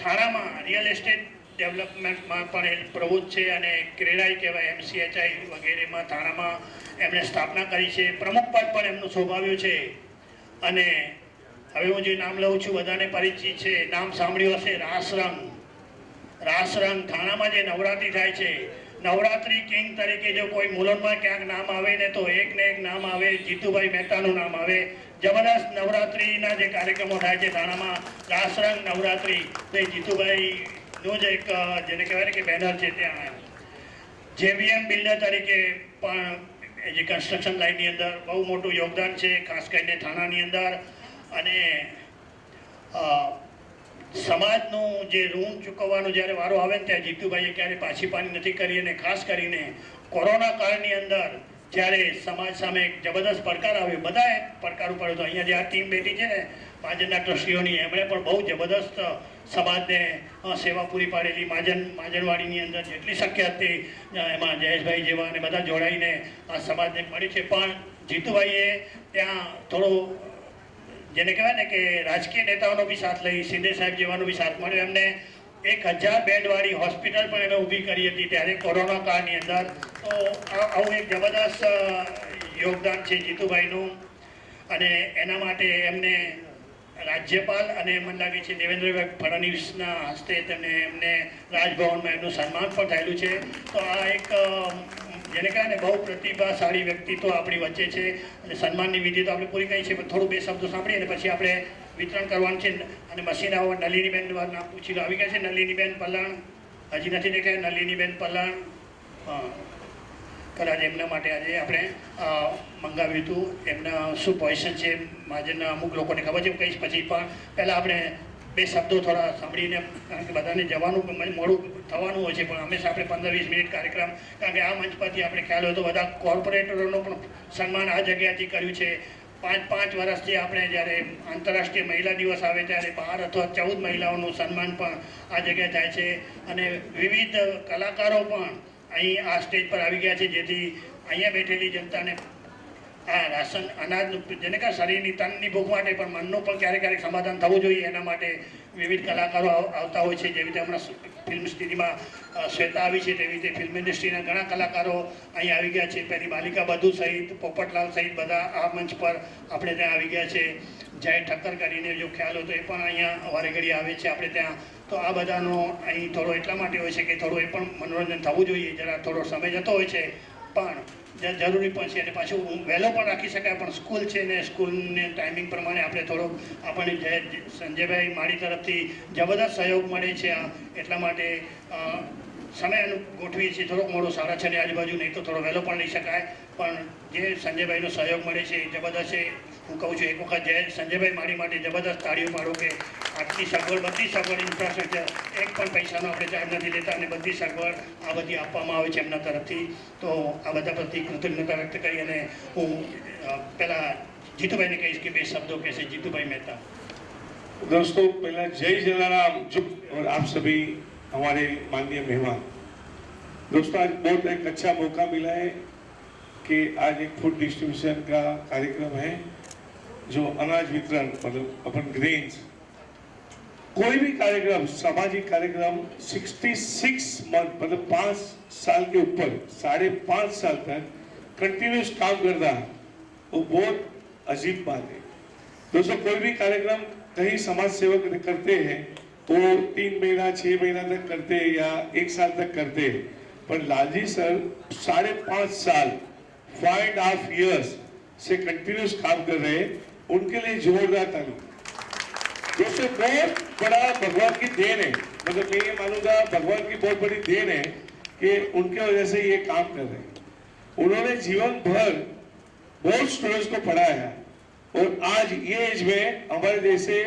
થાણામાં રિયલ એસ્ટેટ ડેવલપમેન્ટમાં પણ એ પ્રવૃત્ત છે અને ક્રેડાઈ કહેવાય MCHI વગેરેમાં થાણામાં એમણે સ્થાપના કરી છે. પ્રમુખ પદ પણ એમનું શોભાવ્યું છે. અને હવે હું જે નામ લઉં છું બધાને પરિચિત છે. નામ સાંભળ્યું હશે રાસરંગ. રાસરંગ થાણામાં જે નવરાત્રિ થાય છે નવરાત્રિ કિંગ તરીકે જો કોઈ મુલનમાં ક્યાંક નામ આવે ને તો એક ને એક નામ આવે જીતુભાઈ મહેતાનું નામ આવે. જબરદસ્ત નવરાત્રિના જે કાર્યક્રમો થાય છે થાણામાં રાસરંગ નવરાત્રિ તો એ જીતુભાઈનું જ એક જેને કહેવાય ને કે બેનર છે ત્યાં. JVM બિલ્ડર તરીકે પણ જે કન્સ્ટ્રક્શન લાઇનની અંદર બહુ મોટું યોગદાન છે ખાસ કરીને થાણાની અંદર. અને સમાજનું જે ઋણ ચૂકવવાનું જ્યારે વારો આવે ને ત્યારે જીતુભાઈએ ક્યારે પાછી પાની નથી કરી. અને ખાસ કરીને કોરોના કાળની અંદર જ્યારે સમાજ સામે એક જબરદસ્ત પડકાર આવ્યો બધાએ પડકાર ઉપાડ્યો હતો. અહીંયા જે આ ટીમ બેઠી છે ને મહાજનના ટ્રસ્ટીઓની એમણે પણ બહુ જબરદસ્ત સમાજને સેવા પૂરી પાડેલી. માજનવાડીની અંદર જેટલી શક્ય હતી એમાં જયેશભાઈ જેવા અને બધા જોડાઈને આ સમાજને મળી છે. પણ જીતુભાઈએ ત્યાં થોડો જેને કહેવાય ને કે રાજકીય નેતાઓનો બી સાથ લઈ શિંદે સાહેબ જેવાનો બી સાથ મળ્યો. એમને 1000 બેડવાળી હોસ્પિટલ પણ એમણે ઊભી કરી હતી ત્યારે કોરોના કાળની અંદર. તો આવું એક જબરદસ્ત યોગદાન છે જીતુભાઈનું. અને એના માટે એમને રાજ્યપાલ અને મને લાગે છે દેવેન્દ્રભાઈ ફડણવીસના હસ્તે એમને રાજભવનમાં એમનું સન્માન પણ થયેલું છે. તો આ એક જેને કહે ને બહુ પ્રતિભાશાળી વ્યક્તિત્વ આપણી વચ્ચે છે. અને સન્માનની વિધિ તો આપણે પૂરી કરી છે પણ થોડું 2 શબ્દો સાંભળીએ અને પછી આપણે વિતરણ કરવાનું છે. અને મસીન આવો નલિનીબેન નામ પૂછી લો. આવી ગયા છે નલિનીબેન પલાણ? હજી નથી દેખાય નલિનીબેન પલાણ? હા કદાચ એમના માટે આજે આપણે મંગાવ્યું હતું. એમના શું પોઝિશન છે મહાજનના અમુક લોકોને ખબર છે કહીશ પછી. પણ પહેલાં આપણે બે શબ્દો થોડા સાંભળીને, કારણ કે બધાને જવાનું મોડું થવાનું હોય છે, પણ હંમેશા આપણે 15-20 મિનિટ કાર્યક્રમ, કારણ કે આ મંચ પરથી આપણે ખ્યાલ હોય તો બધા કોર્પોરેટરોનું પણ સન્માન આ જગ્યાથી કર્યું છે. 5 વર્ષથી આપણે જ્યારે આંતરરાષ્ટ્રીય મહિલા દિવસ આવે ત્યારે 12 અથવા 14 મહિલાઓનું સન્માન પણ આ જગ્યાએ થાય છે. અને વિવિધ કલાકારો પણ અહીં આ સ્ટેજ પર આવી ગયા છે, જેથી અહીંયા બેઠેલી જનતાને આ રાશન અનાજ જેને કે શરીરની તનની ભૂખ માટે પણ મનનું પણ ક્યારેક સમાધાન થવું જોઈએ, એના માટે વિવિધ કલાકારો આવતા હોય છે. જેવી રીતે હમણાં ફિલ્મ સિટીમાં શ્વેતા આવી છે, તેવી રીતે ફિલ્મ ઇન્ડસ્ટ્રીના ઘણા કલાકારો અહીં આવી ગયા છે. પહેલી માલિકા બધુ સહિત, પોપટલાલ સહિત બધા આ મંચ પર આપણે ત્યાં આવી ગયા છે. જય ઠક્કર કરીને જો ખ્યાલ હોય તો એ પણ અહીંયા વારે ઘડી આવે છે આપણે ત્યાં. તો આ બધાનો અહીં થોડો એટલા માટે હોય છે કે થોડું એ પણ મનોરંજન થવું જોઈએ. જરા થોડો સમય જતો હોય છે પણ જરૂરી પણ છે, અને પાછું વહેલો પણ રાખી શકાય, પણ સ્કૂલ છે ને સ્કૂલને ટાઈમિંગ પ્રમાણે આપણે થોડુંક આપણને સંજયભાઈ મારી તરફથી જબરદસ્ત સહયોગ મળે છે. એટલા માટે સમય ગોઠવીએ છીએ થોડોક મોડો 6:30 આજુબાજુ, નહીં તો થોડો વહેલો પણ લઈ શકાય. પણ જે સંજયભાઈનો સહયોગ મળે છે એ જબરદસ્ત છે. હું કહું છું એક વખત જય સંજયભાઈ મારી માટે જબરદસ્ત તાળીઓ પાડો કે આટલી સગવડ, બધી સગવડ, ઇન્ફ્રાસ્ટ્રક્ચર, એક પણ પૈસાનો આપણે ચાર્જ નથી લેતા, અને બધી સગવડ આ બધી આપવામાં આવે છે એમના તરફથી. તો આ બધા પ્રત્યે કૃતજ્ઞતા વ્યક્ત કરી અને હું પહેલાં જીતુભાઈને કહીશ કે 2 શબ્દો કહેશે. જીતુભાઈ મહેતા. दोस्तों पहला जय जलाराम जुग और आप सभी हमारे माननीय मेहमान दोस्तों, आज बहुत एक अच्छा मौका मिला है कि आज एक फूड डिस्ट्रीब्यूशन का कार्यक्रम है, जो अनाज वितरण मतलब अपन ग्रेन्स, कोई भी कार्यक्रम, सामाजिक कार्यक्रम 66 मंथ मतलब 5 साल के ऊपर 5.5 साल तक कंटिन्यूस काम करना, वो बहुत अजीब बात है दोस्तों. कोई भी कार्यक्रम कहीं समाज सेवक करते हैं तो 3 महीना 6 महीना तक करते हैं या 1 साल तक करते हैं, पर लालजी सर 5.5 साल 5.5 years से कंटिन्यूस काम कर रहे हैं. उनके लिए जोरदार ताली दोस्तों. बहुत बड़ा भगवान की देन है, मतलब मैं ये मानूंगा भगवान की बहुत बड़ी देन है कि उनके वजह से ये काम कर रहे हैं. उन्होंने जीवन भर बहुत स्टूडेंट्स को पढ़ाया और आज ये एज में हमारे जैसे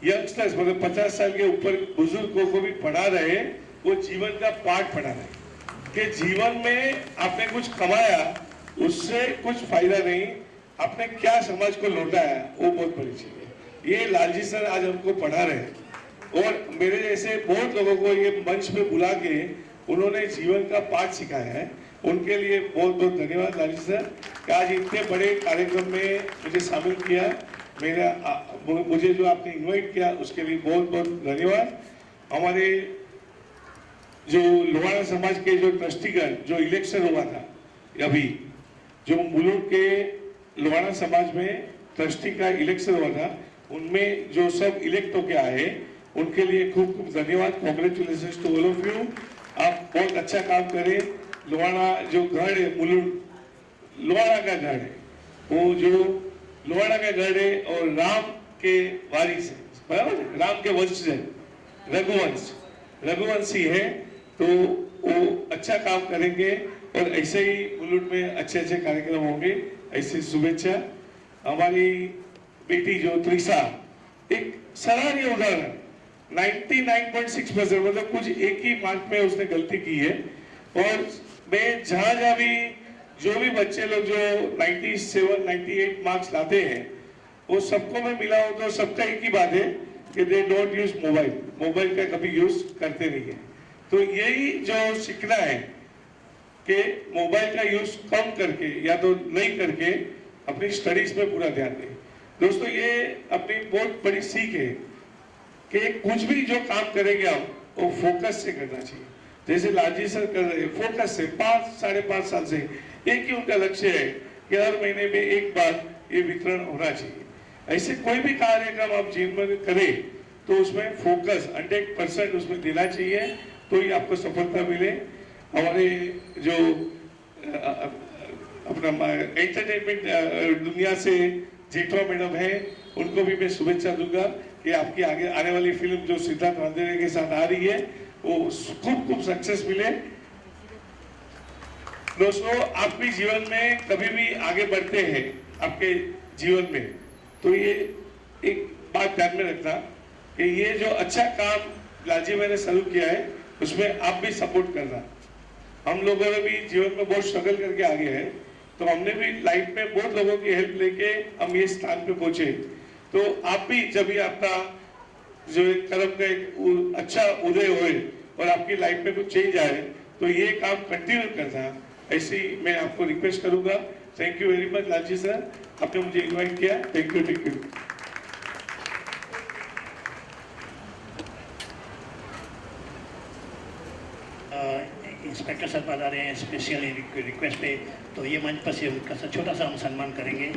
यंगस्टर्स मतलब 50 साल के ऊपर बुजुर्गों को भी पढ़ा रहे. वो जीवन का पाठ पढ़ा रहे कि जीवन में आपने कुछ कमाया, उससे कुछ फायदा नहीं, आपने क्या समाज को लौटाया, वो बहुत बड़ी चीज है. ये लालजी सर आज हमको पढ़ा रहे हैं और मेरे जैसे बहुत लोगों को ये मंच पे बुला के उन्होंने जीवन का पाठ सिखाया है. उनके लिए बहुत बहुत धन्यवाद लालजी सर कि आज इतने बड़े कार्यक्रम में मुझे शामिल किया. मुझे जो आपने इनवाइट किया उसके लिए बहुत बहुत धन्यवाद. हमारे जो लोहाड़ा समाज के जो ट्रस्टीगण जो इलेक्शन हुआ था अभी, जो मुलुंड के लोहाड़ा समाज में ट्रस्टी का इलेक्शन हुआ था, उनमें जो सब इलेक्ट होके आए उनके लिए खूब खूब धन्यवाद. Congratulation to all of you. आप बहुत अच्छा काम करें. लोहाड़ा जो गढ़ है, मुलुंड लोहाड़ा का गढ़ है, वो जो लोहाड़ा का गढ़ है और राम के वारिस है, बराबर, राम के वंश है, रघुवंशी है, तो वो अच्छा काम करेंगे और ऐसे ही मुलुंड में अच्छे अच्छे कार्यक्रम होंगे. ऐसी शुभेच्छा. हमारी बेटी जो त्रिशा एक सराहनीय उदाहरण, 99.6% मतलब कुछ एक ही मार्क में उसने गलती की है. और मैं जहां भी जो भी बच्चे लोग जो 97, 98 मार्क्स लाते हैं, वो सबको मैं मिला हूं तो सबका एक ही बात है कि दे डोंट यूज मोबाइल का कभी यूज करते नहीं है. तो यही जो सीखना है कि मोबाइल का यूज कम करके या तो नहीं करके अपनी स्टडीज में पूरा ध्यान दें. दोस्तों ये अपनी बहुत बड़ी सीख है कि कुछ भी जो काम करेंगे हम वो फोकस से करना चाहिए. जैसे लालजी सर कर रहे हैं, फोकस से 5-5.5 साल से एक ही उनका लक्ष्य है कि हर महीने में एक बार ये वितरण होना चाहिए. ऐसे कोई भी कार्यक्रम आप जीवन में करें तो उसमें फोकस 100% उसमें देना चाहिए, तो ही आपको सफलता मिले. हमारे जो अपना एंटरटेनमेंट दुनिया से जेठवा मैडम है, उनको भी मैं शुभेच्छा दूंगा कि आपकी आगे आने वाली फिल्म जो सिद्धार्थ रांदेरे के साथ आ रही है वो खूब सक्सेस मिले. दोस्तों, आप भी जीवन में कभी भी आगे बढ़ते हैं आपके जीवन में, तो ये एक बात ध्यान में रखना कि ये जो अच्छा काम लालजी मैंने शुरू किया है उसमें आप भी सपोर्ट करना। हम लोगों ने भी जीवन में बहुत स्ट्रगल करके आगे हैं, तो हमने भी लाइफ में बहुत लोगों की हेल्प लेके हम ये स्थान पे पहुंचे। तो आप भी जब भी आपका जो एक कर्म का एक अच्छा उदय होए और आपकी लाइफ में कुछ चेंज आए तो ये काम कंटिन्यू करना, ऐसी मैं आपको रिक्वेस्ट करूंगा। Thank you very much Lalji sir, आपने मुझे इन्वाइट किया। Thank you, thank you. Inspector sir पधारे हैं स्पेशल रिक्वेस्ट पे, तो ये मंच पर से उनका छोटा सा हम सम्मान करेंगे।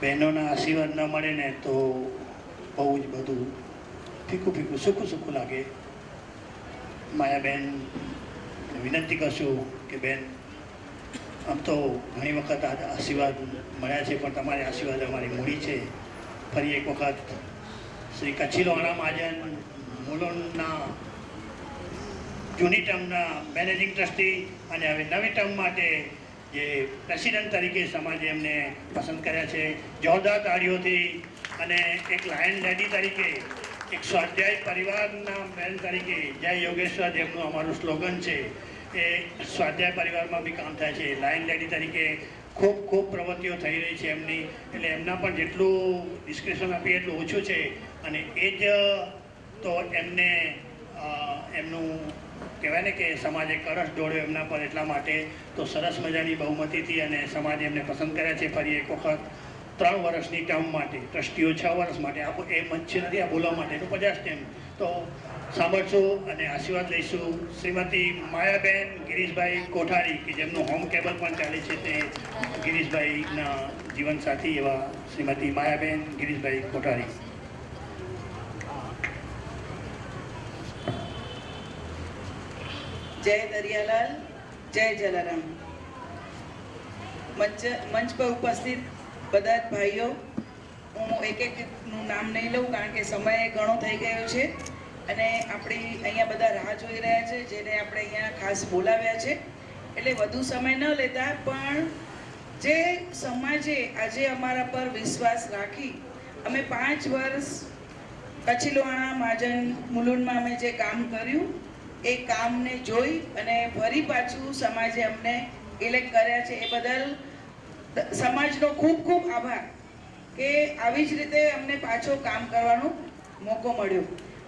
બહેનોના આશીર્વાદ ન મળે ને તો બહુ જ બધું ફીકું ફીકું સૂકું સૂકું લાગે. માયાબેન વિનંતી કરશું કે બેન, આમ તો ઘણી વખત આશીર્વાદ મળ્યા છે, પણ તમારે આશીર્વાદ અમારી મૂડી છે. ફરી એક વખત શ્રી કચ્છી લોહાણા મહાજન મુલુંડના જૂની ટર્મના મેનેજિંગ ટ્રસ્ટી અને હવે નવી ટર્મ માટે જે પ્રેસિડેન્ટ તરીકે સમાજે એમને પસંદ કર્યા છે, જોરદાર તાળીઓથી. અને એક લાયન લેડી તરીકે, એક સ્વાધ્યાય પરિવારના બેન તરીકે, જય યોગેશ્વર જેમનું અમારું સ્લોગન છે, એ સ્વાધ્યાય પરિવારમાં બી કામ થાય છે. લાયન લેડી તરીકે ખૂબ ખૂબ પ્રવૃત્તિઓ થઈ રહી છે એમની, એટલે એમના પણ જેટલું ડિસ્ક્રિપ્શન આપીએ એટલું ઓછું છે. અને એ જ તો એમને એમનું કહેવાય ને કે સમાજે કરસ ડોળ્યો એમના પર, એટલા માટે તો સરસ મજાની બહુમતીથી અને સમાજે એમને પસંદ કર્યા છે ફરી એક વખત 3 વર્ષની ટર્મ માટે. ટ્રસ્ટીઓ 6 વર્ષ માટે. આ એ મંચ નથી આ બોલવા માટેનું 50 ટાઈમ તો સાંભળશું અને આશીર્વાદ લઈશું. શ્રીમતી માયાબેન ગિરીશભાઈ કોઠારી, કે જેમનું હોમ કેબલ પણ ચાલે છે, તે ગિરીશભાઈના જીવનસાથી એવા શ્રીમતી માયાબેન ગિરીશભાઈ કોઠારી. જય દરિયાલાલ, જય જલારામ. મંચ પર ઉપસ્થિત બધા જ ભાઈઓ, હું એક એકનું નામ નહીં લઉં કારણ કે સમય ઘણો થઈ ગયો છે અને આપણી અહીંયા બધા રાહ જોઈ રહ્યા છે, જેને આપણે અહીંયા ખાસ બોલાવ્યા છે. એટલે વધુ સમય ન લેતા, પણ જે સમાજે આજે અમારા પર વિશ્વાસ રાખી અમે 5 વર્ષ કચ્છી લોહાણા મહાજન મુલુંડમાં અમે જે કામ કર્યું એ કામને જોઈ અને ફરી પાછું સમાજે અમને ઇલેક્ટ કર્યા છે, એ બદલ સમાજનો ખૂબ ખૂબ આભાર કે આવી જ રીતે અમને પાછો કામ કરવાનો મોકો મળ્યો.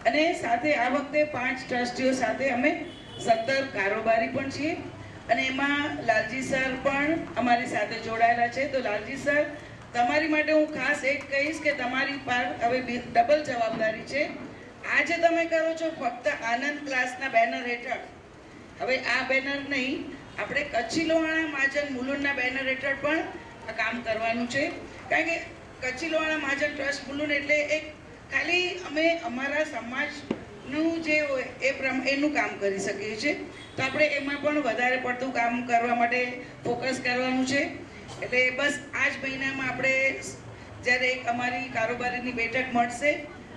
અને સાથે આ વખતે 5 ટ્રસ્ટીઓ સાથે અમે 17 કારોબારી પણ છીએ અને એમાં લાલજી સર પણ અમારી સાથે જોડાયેલા છે. તો લાલજી સર, તમારી માટે હું ખાસ એક કહીશ કે તમારી પર હવે ડબલ જવાબદારી છે. આજે તમે કરો છો ફક્ત આનંદ ક્લાસના બેનર હેઠળ, હવે આ બેનર નહીં, આપણે કચ્છી લોહાણા મહાજન મુલુંડના બેનર હેઠળ પણ આ કામ કરવાનું છે. કારણ કે કચ્છી લોહાણા મહાજન ટ્રસ્ટ મુલુંડ એટલે એક ખાલી અમે અમારા સમાજનું જે હોય એનું કામ કરી શકીએ છીએ. તો આપણે એમાં પણ વધારે પડતું કામ કરવા માટે ફોકસ કરવાનું છે. એટલે બસ આ જ મહિનામાં આપણે જ્યારે એક અમારી કારોબારીની બેઠક મળશે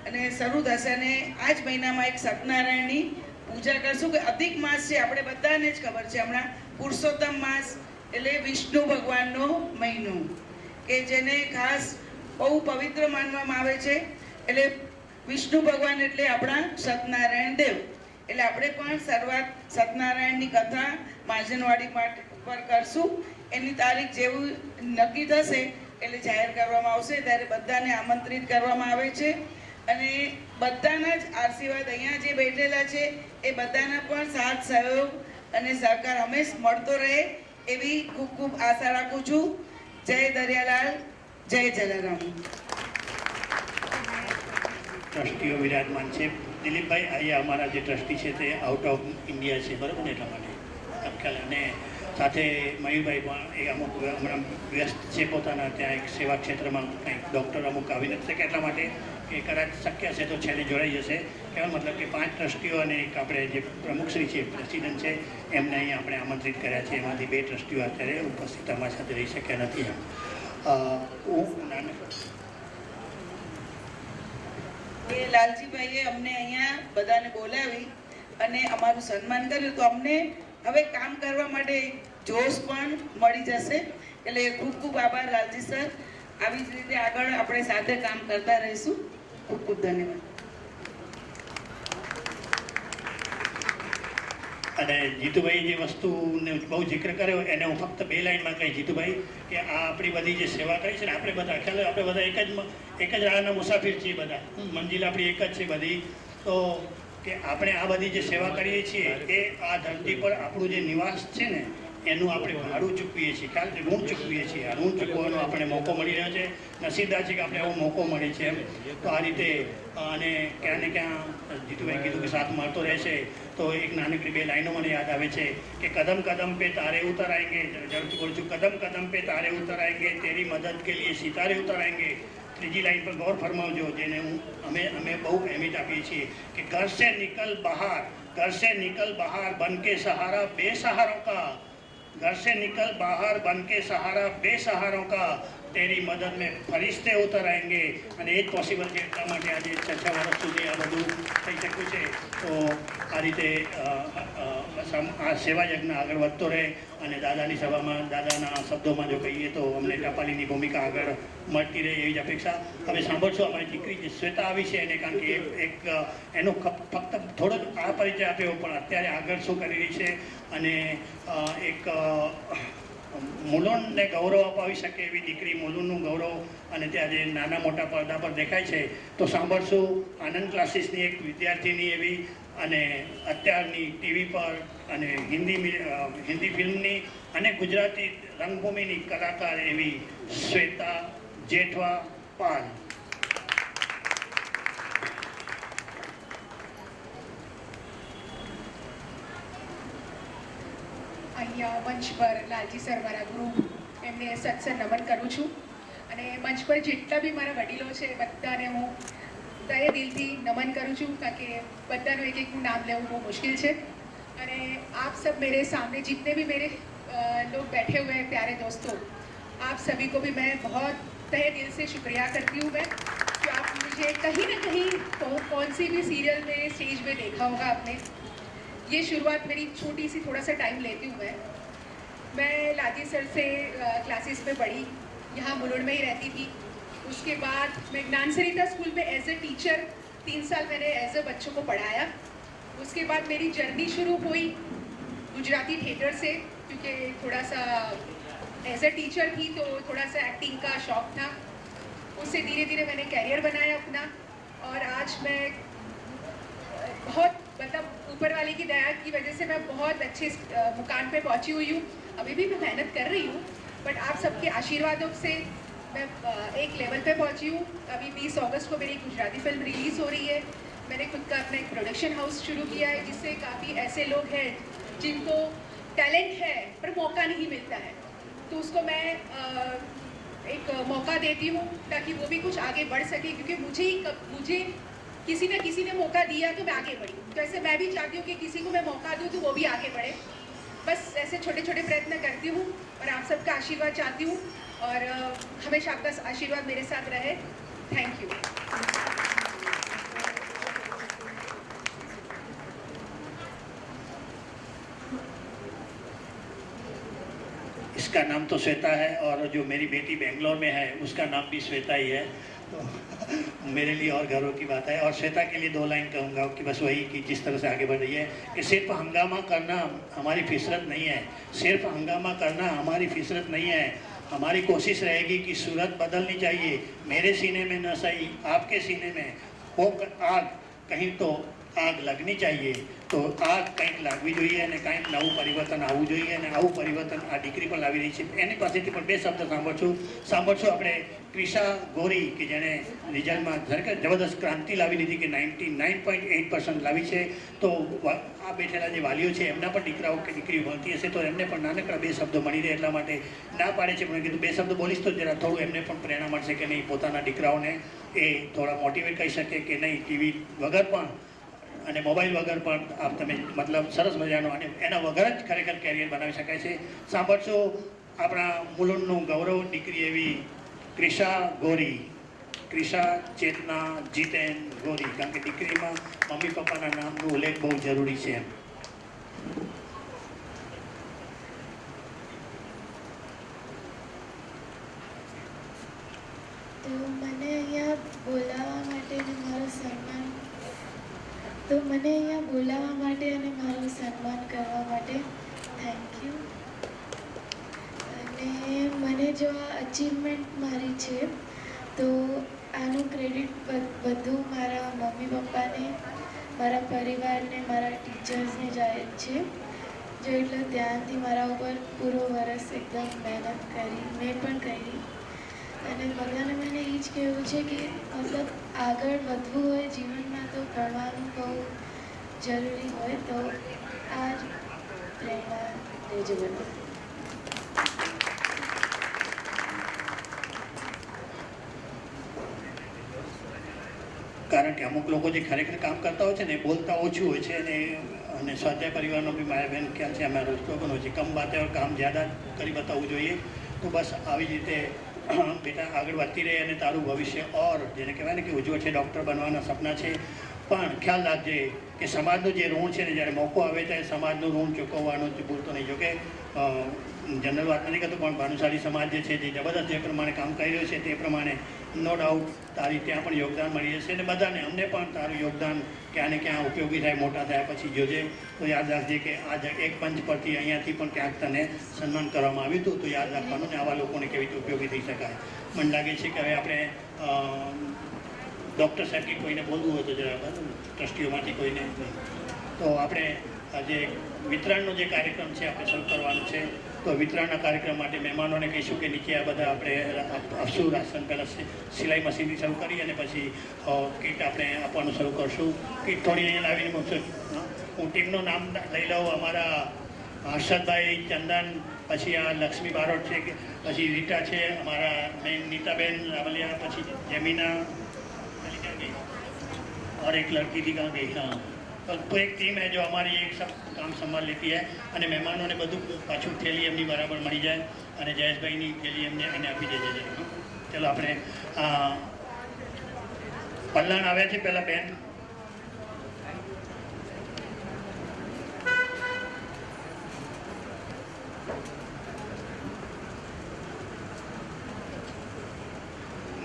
અને શરૂ થશે અને આ જ મહિનામાં એક સત્યનારાયણની પૂજા કરશું. કે અધિક માસ છે, આપણે બધાને જ ખબર છે, હમણાં પુરુષોત્તમ માસ એટલે વિષ્ણુ ભગવાનનો મહિનો, કે જેને ખાસ બહુ પવિત્ર માનવામાં આવે છે. એટલે વિષ્ણુ ભગવાન એટલે આપણા સત્યનારાયણ દેવ. એટલે આપણે પણ શરૂઆત સત્યનારાયણની કથા મહાજનવાડી પર કરશું. એની તારીખ જેવું નક્કી થશે એટલે જાહેર કરવામાં આવશે, ત્યારે બધાને આમંત્રિત કરવામાં આવે છે. અને બધાના જ આશીર્વાદ અહીંયા જે બેઠેલા છે એ બધાના પણ સાથ સહયોગ અને સહકાર હંમેશા મળતો રહે એવી ખૂબ ખૂબ આશા રાખું છું. જય દરિયાલાલ, જય જલારામ. ટ્રસ્ટીઓ વિરાજમાન છે. દિલીપભાઈ, અહીંયા અમારા જે ટ્રસ્ટી છે તે આઉટ ઓફ ઇન્ડિયા છે, બરાબર ને? એટલા માટે ખ્યાલ. અને સાથે મયુરભાઈ પણ એ અમુક હમણાં વ્યસ્ત છે પોતાના ત્યાં એક સેવા ક્ષેત્રમાં, કંઈક ડૉક્ટર અમુક આવી નથી શકે, એટલા માટે કે કદાચ શક્ય છે તો છેલ્લે જોડાઈ જશે. કહેવાનો મતલબ કે 5 ટ્રસ્ટીઓ અને એક આપણે જે પ્રમુખશ્રી છે, પ્રેસિડેન્ટ છે, એમને અહીંયા આપણે આમંત્રિત કર્યા છે. એમાંથી 2 ટ્રસ્ટીઓ અત્યારે ઉપસ્થિત અમારી સાથે રહી શક્યા નથી. લાલજીભાઈએ અમને અહીંયા બધાને બોલાવી અને અમારું સન્માન કર્યું, તો અમને હવે કામ કરવા માટે જોશ પણ મળી જશે. એટલે ખૂબ ખૂબ આભાર લાલજી સર. આવી જ રીતે આગળ આપણે સાથે કામ કરતા રહીશું. ખૂબ ખૂબ ધન્યવાદ. અને જીતુભાઈ જે વસ્તુને બહુ જિક્ર કર્યો એને હું ફક્ત 2 લાઈનમાં કહી. જીતુભાઈ કે આ આપણી બધી જે સેવા કરી છે ને, આપણે બધા ખ્યાલ આપણે બધા એક જ રાહના મુસાફિર છીએ. બધા મંજિલ આપણી એક જ છે બધી. તો કે આપણે આ બધી જે સેવા કરીએ છીએ એ આ ધરતી પર આપણું જે નિવાસ છે ને એનું આપણે ભાડું ચૂકવીએ છીએ, ખ્યાલ છે, ઋણ ચૂકવીએ છીએ. આ ઋણ ચૂકવવાનો આપણે મોકો મળી રહ્યો છે. નસીબદાર છે કે આપણે એવો મોકો મળે છે એમ. તો આ રીતે અને ક્યાં ને ક્યાં જીતુભાઈ કીધું કે સાથ મળતો રહેશે. તો એક નાનકડી 2 લાઈનો મને યાદ આવે છે કે કદમ કદમ पे तारे उतर आएंगे, ઝડપથી બોલું છું, કદમ કદમ पे तारे उतर आएंगे, तेरी मदद के लिए सितारे उतर आएंगे. ત્રીજી લાઈન પર ગૌર ફરમાવજો, જેને અમે બહુ અહેમિયત આપીએ છીએ કે ઘર સે નિકલ બહાર બન કે સહારા બેસહારોं का, घर से निकल बाहर बन के सहारा बेसहारों का, तेरी मदद में फरिश्ते उतर आएंगे. અને એ જ પોસિબલ છે. એટલા માટે આજે 6 વર્ષ સુધી આ બધું થઈ શક્યું છે. તો આ રીતે આ સેવા યજ્ઞ આગળ વધતો રહે. અને દાદાની સભામાં, દાદાના શબ્દોમાં જો કહીએ તો અમને ટપાલીની ભૂમિકા આગળ મળતી રહે એવી જ અપેક્ષા. હવે સાંભળશો અમારી દીકરી જે શ્વેતા આવી છે એને, કારણ કે એક એનો ફક્ત થોડો આ પરિચય આપ્યો, પણ અત્યારે આગળ શું કરી રહી છે અને એક મુલુંડને ગૌરવ અપાવી શકે એવી દીકરી, મુલુંડનું ગૌરવ અને ત્યાં જે નાના મોટા પડદા પર દેખાય છે. તો સાંભળશું આનંદ ક્લાસીસની એક વિદ્યાર્થીની એવી અને અત્યારની ટીવી પર અને હિન્દી ફિલ્મની અને ગુજરાતી રંગભૂમિની કલાકાર એવી શ્વેતા જેઠવા પાલ. અહીંયા મંચ પર લાલજી સર મારા ગુરુ, એમને સત્સર નમન કરું છું. અને મંચ પર જેટલા બી મારા વડીલો છે બધાને હું તહે દિલથી નમન કરું છું, કારણ કે બધાનું એક એકનું નામ લેવું બહુ મુશ્किल છે. અને आप सब मेरे सामने जितने भी मेरे लोग बैठे हुए हैं प्यारे दोस्तों, आप सभी को भी मैं बहुत तहे दिल से शुक्रिया करती हूँ मैं कि आप मुझे कहीं ना कहीं कौन सी भी सीरियल में स्टेज में देखा होगा आपने. ये शुरुआत मेरी छोटी सी थोड़ा सा टाइम लेती हूँ मैं लालजी सर से क्लासेस में पढ़ी, यहाँ मुलुंड में ही रहती थी. उसके बाद मैं ज्ञान सरिता स्कूल में एज ए टीचर 3 साल मैंने एज ए बच्चों को पढ़ाया. उसके बाद मेरी जर्नी शुरू हुई गुजराती थिएटर से, क्योंकि थोड़ा सा एज ए टीचर थी तो थोड़ा सा एक्टिंग का शौक था. उससे धीरे धीरे मैंने कैरियर बनाया अपना और आज मैं बहुत मतलब ऊपर वाले की दया की वजह से मैं बहुत अच्छे मुकाम पे पहुंची हुई हूँ. अभी भी मैं मेहनत कर रही हूँ, बट आप सबके आशीर्वादों से मैं एक लेवल पे पहुंची हूँ. अभी 20 अगस्त को मेरी गुजराती फिल्म रिलीज़ हो रही है. मैंने खुद का अपना एक प्रोडक्शन हाउस शुरू किया है, जिससे काफ़ी ऐसे लोग हैं जिनको टैलेंट है पर मौका नहीं मिलता है, तो उसको मैं एक मौका देती हूँ ताकि वो भी कुछ आगे बढ़ सके. क्योंकि मुझे किसी न किसी ने मौका दिया तो मैं आगे बढ़ी, तो ऐसे मैं भी चाहती हूँ कि किसी को मैं मौका दूँ तो वो भी आगे बढ़े. बस ऐसे छोटे छोटे प्रयत्न करती हूँ और आप सबका आशीर्वाद चाहती हूँ और हमेशा आपका आशीर्वाद मेरे साथ रहे. Thank you. इसका नाम तो श्वेता है और जो मेरी बेटी बेंगलोर में है उसका नाम भी श्वेता ही है. तो मेरे लिए और गर्व की बात है. और श्वेता के लिए 2 लाइन कहूँगा कि बस वही कि जिस तरह से आगे बढ़ रही है कि सिर्फ हंगामा करना हमारी फिसरत नहीं है, सिर्फ हंगामा करना हमारी फिसरत नहीं है. हमारी कोशिश रहेगी कि सूरत बदलनी चाहिए. मेरे सीने में न सही आपके सीने में हो आग, कहीं तो આગ લગની चाहिए. તો આગ કંઈક લાગવી જોઈએ અને કંઈક નવું પરિવર્તન આવવું જોઈએ અને આવું પરિવર્તન આ દીકરી પણ લાવી રહી છે. એની પાસેથી પણ 2 શબ્દ સાંભળશું આપણે ક્રિશા ગોરી કે જેણે રિઝલ્ટમાં જબરદસ્ત ક્રાંતિ લાવી લીધી કે 99.8% લાવી છે. તો આ બેઠેલા જે વાલીઓ છે એમના પણ દીકરાઓ કે દીકરીઓ ભણતી હશે તો એમને પણ નાનકડા 2 શબ્દો મળી રહે એટલા માટે ના પાડે છે. પણ કીધું 2 શબ્દ બોલીશ તો જરા થોડું એમને પણ પ્રેરણા મળશે કે નહીં પોતાના દીકરાઓને એ થોડા મોટિવેટ કરી શકે કે નહીં ટીવી વગર પણ અને મોબાઈલ વગર પણ આપ તમે મતલબ સરસ મજાનો અને એના વગર જ ખરેખર કેરિયર બનાવી શકાય છે. સાંભળશો આપણા મુલુંડનું ગૌરવ દીકરી એવી ક્રિશા ગોરી, ક્રિશા ચેતના જીતેન ગોરી, કારણ કે દીકરીમાં મમ્મી પપ્પાના નામનો ઉલ્લેખ બહુ જરૂરી છે. તો મને અહીંયા બોલાવવા માટે અને મારું સન્માન કરવા માટે થેન્ક યુ. અને મને જો આ અચીવમેન્ટ મારી છે તો આનું ક્રેડિટ બધું મારા મમ્મી પપ્પાને, મારા પરિવારને, મારા ટીચર્સને જાય છે, જો એટલું ધ્યાનથી મારા ઉપર પૂરો વરસ એકદમ મહેનત કરી, મેં પણ કરી. અને બધાને મને એ જ કહેવું છે કે મતલબ આગળ વધવું હોય જીવનમાં તો ભણવાનું બહુ જરૂરી હોય, તો આ જ પ્રેરણા લેજો મને. કારણ કે અમુક લોકો જે ખરેખર કામ કરતા હોય છે ને એ બોલતા ઓછું હોય છે, અને સ્વાધ્યાય પરિવારનો બી મારા બહેન ખ્યાલ છે, અમારો સ્લોગન હોય છે કમ બાતે ઓર કામ જ્યાદા કરી બતાવવું જોઈએ. તો બસ આવી જ રીતે બેટા આગળ વધતી રહે અને તારું ભવિષ્ય ઓર જેને કહેવાય ને કે ઉજ્જવળ છે, ડૉક્ટર બનવાના સપના છે, પણ ખ્યાલ રાખજે કે સમાજનું જે ઋણ છે ને જ્યારે મોકો આવે ત્યારે સમાજનું ઋણ ચૂકવવાનું ભૂલતો નહીં. જોકે જનરલ વાત નથી કરતો, પણ ભાનુશાળી સમાજ જે છે જે જબરદસ્ત જે પ્રમાણે કામ કરી રહ્યો છે તે પ્રમાણે નો ડાઉટ તારી ત્યાં પણ યોગદાન મળી જશે, અને બધાને અમને પણ તારું યોગદાન ક્યાં ને ક્યાં ઉપયોગી થાય, મોટા થયા પછી જોજે. તો યાદ રાખજે કે આ એક પંચ પરથી અહીંયાથી પણ ક્યાંક તને સન્માન કરવામાં આવ્યું હતું, તો યાદ રાખવાનું ને આવા લોકોને કેવી રીતે ઉપયોગી થઈ શકાય. મને લાગે છે કે હવે આપણે ડૉક્ટર સાહેબ કે કોઈને બોલવું હોય તો જરા ટ્રસ્ટીઓમાંથી કોઈને, તો આપણે આજે વિતરણનો જે કાર્યક્રમ છે આપણે શરૂ કરવાનો છે. તો વિતરણના કાર્યક્રમ માટે મહેમાનોને કહીશું કે નીચે આ બધા આપણે આપશું રાશન. પહેલાં સિલાઈ મશીનથી શરૂ કરી અને પછી કીટ આપણે આપવાનું શરૂ કરશું. કીટ થોડી અહીંયા લાવીને મૂકશું. હું ટીમનું નામ લઈ લઉં. અમારા હર્ષદભાઈ, ચંદન, પછી આ લક્ષ્મી બારોટ છે, પછી રીટા છે, અમારા બેન નીતાબેન રાવલિયા, પછી જમીના और एक लड़की थी कहाँ गई. हाँ, तो एक टीम है जो हमारी एक सब काम संभाल लेती है. અને મહેમાનોને બધું પાછું થેલી એમની બરાબર મળી જાય, અને જયેશભાઈની થેલી એમને એને આપી દેજે. ચલો આપણે પલ્લાણ આવ્યા છે પહેલાં બેન.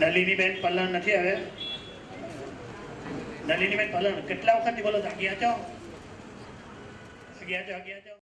નલિનીબેન પલ્લાણ નથી આવ્યા. નલિનીબેન પલ્લાણ કેટલા વખતથી બોલો છો? ગયા છો?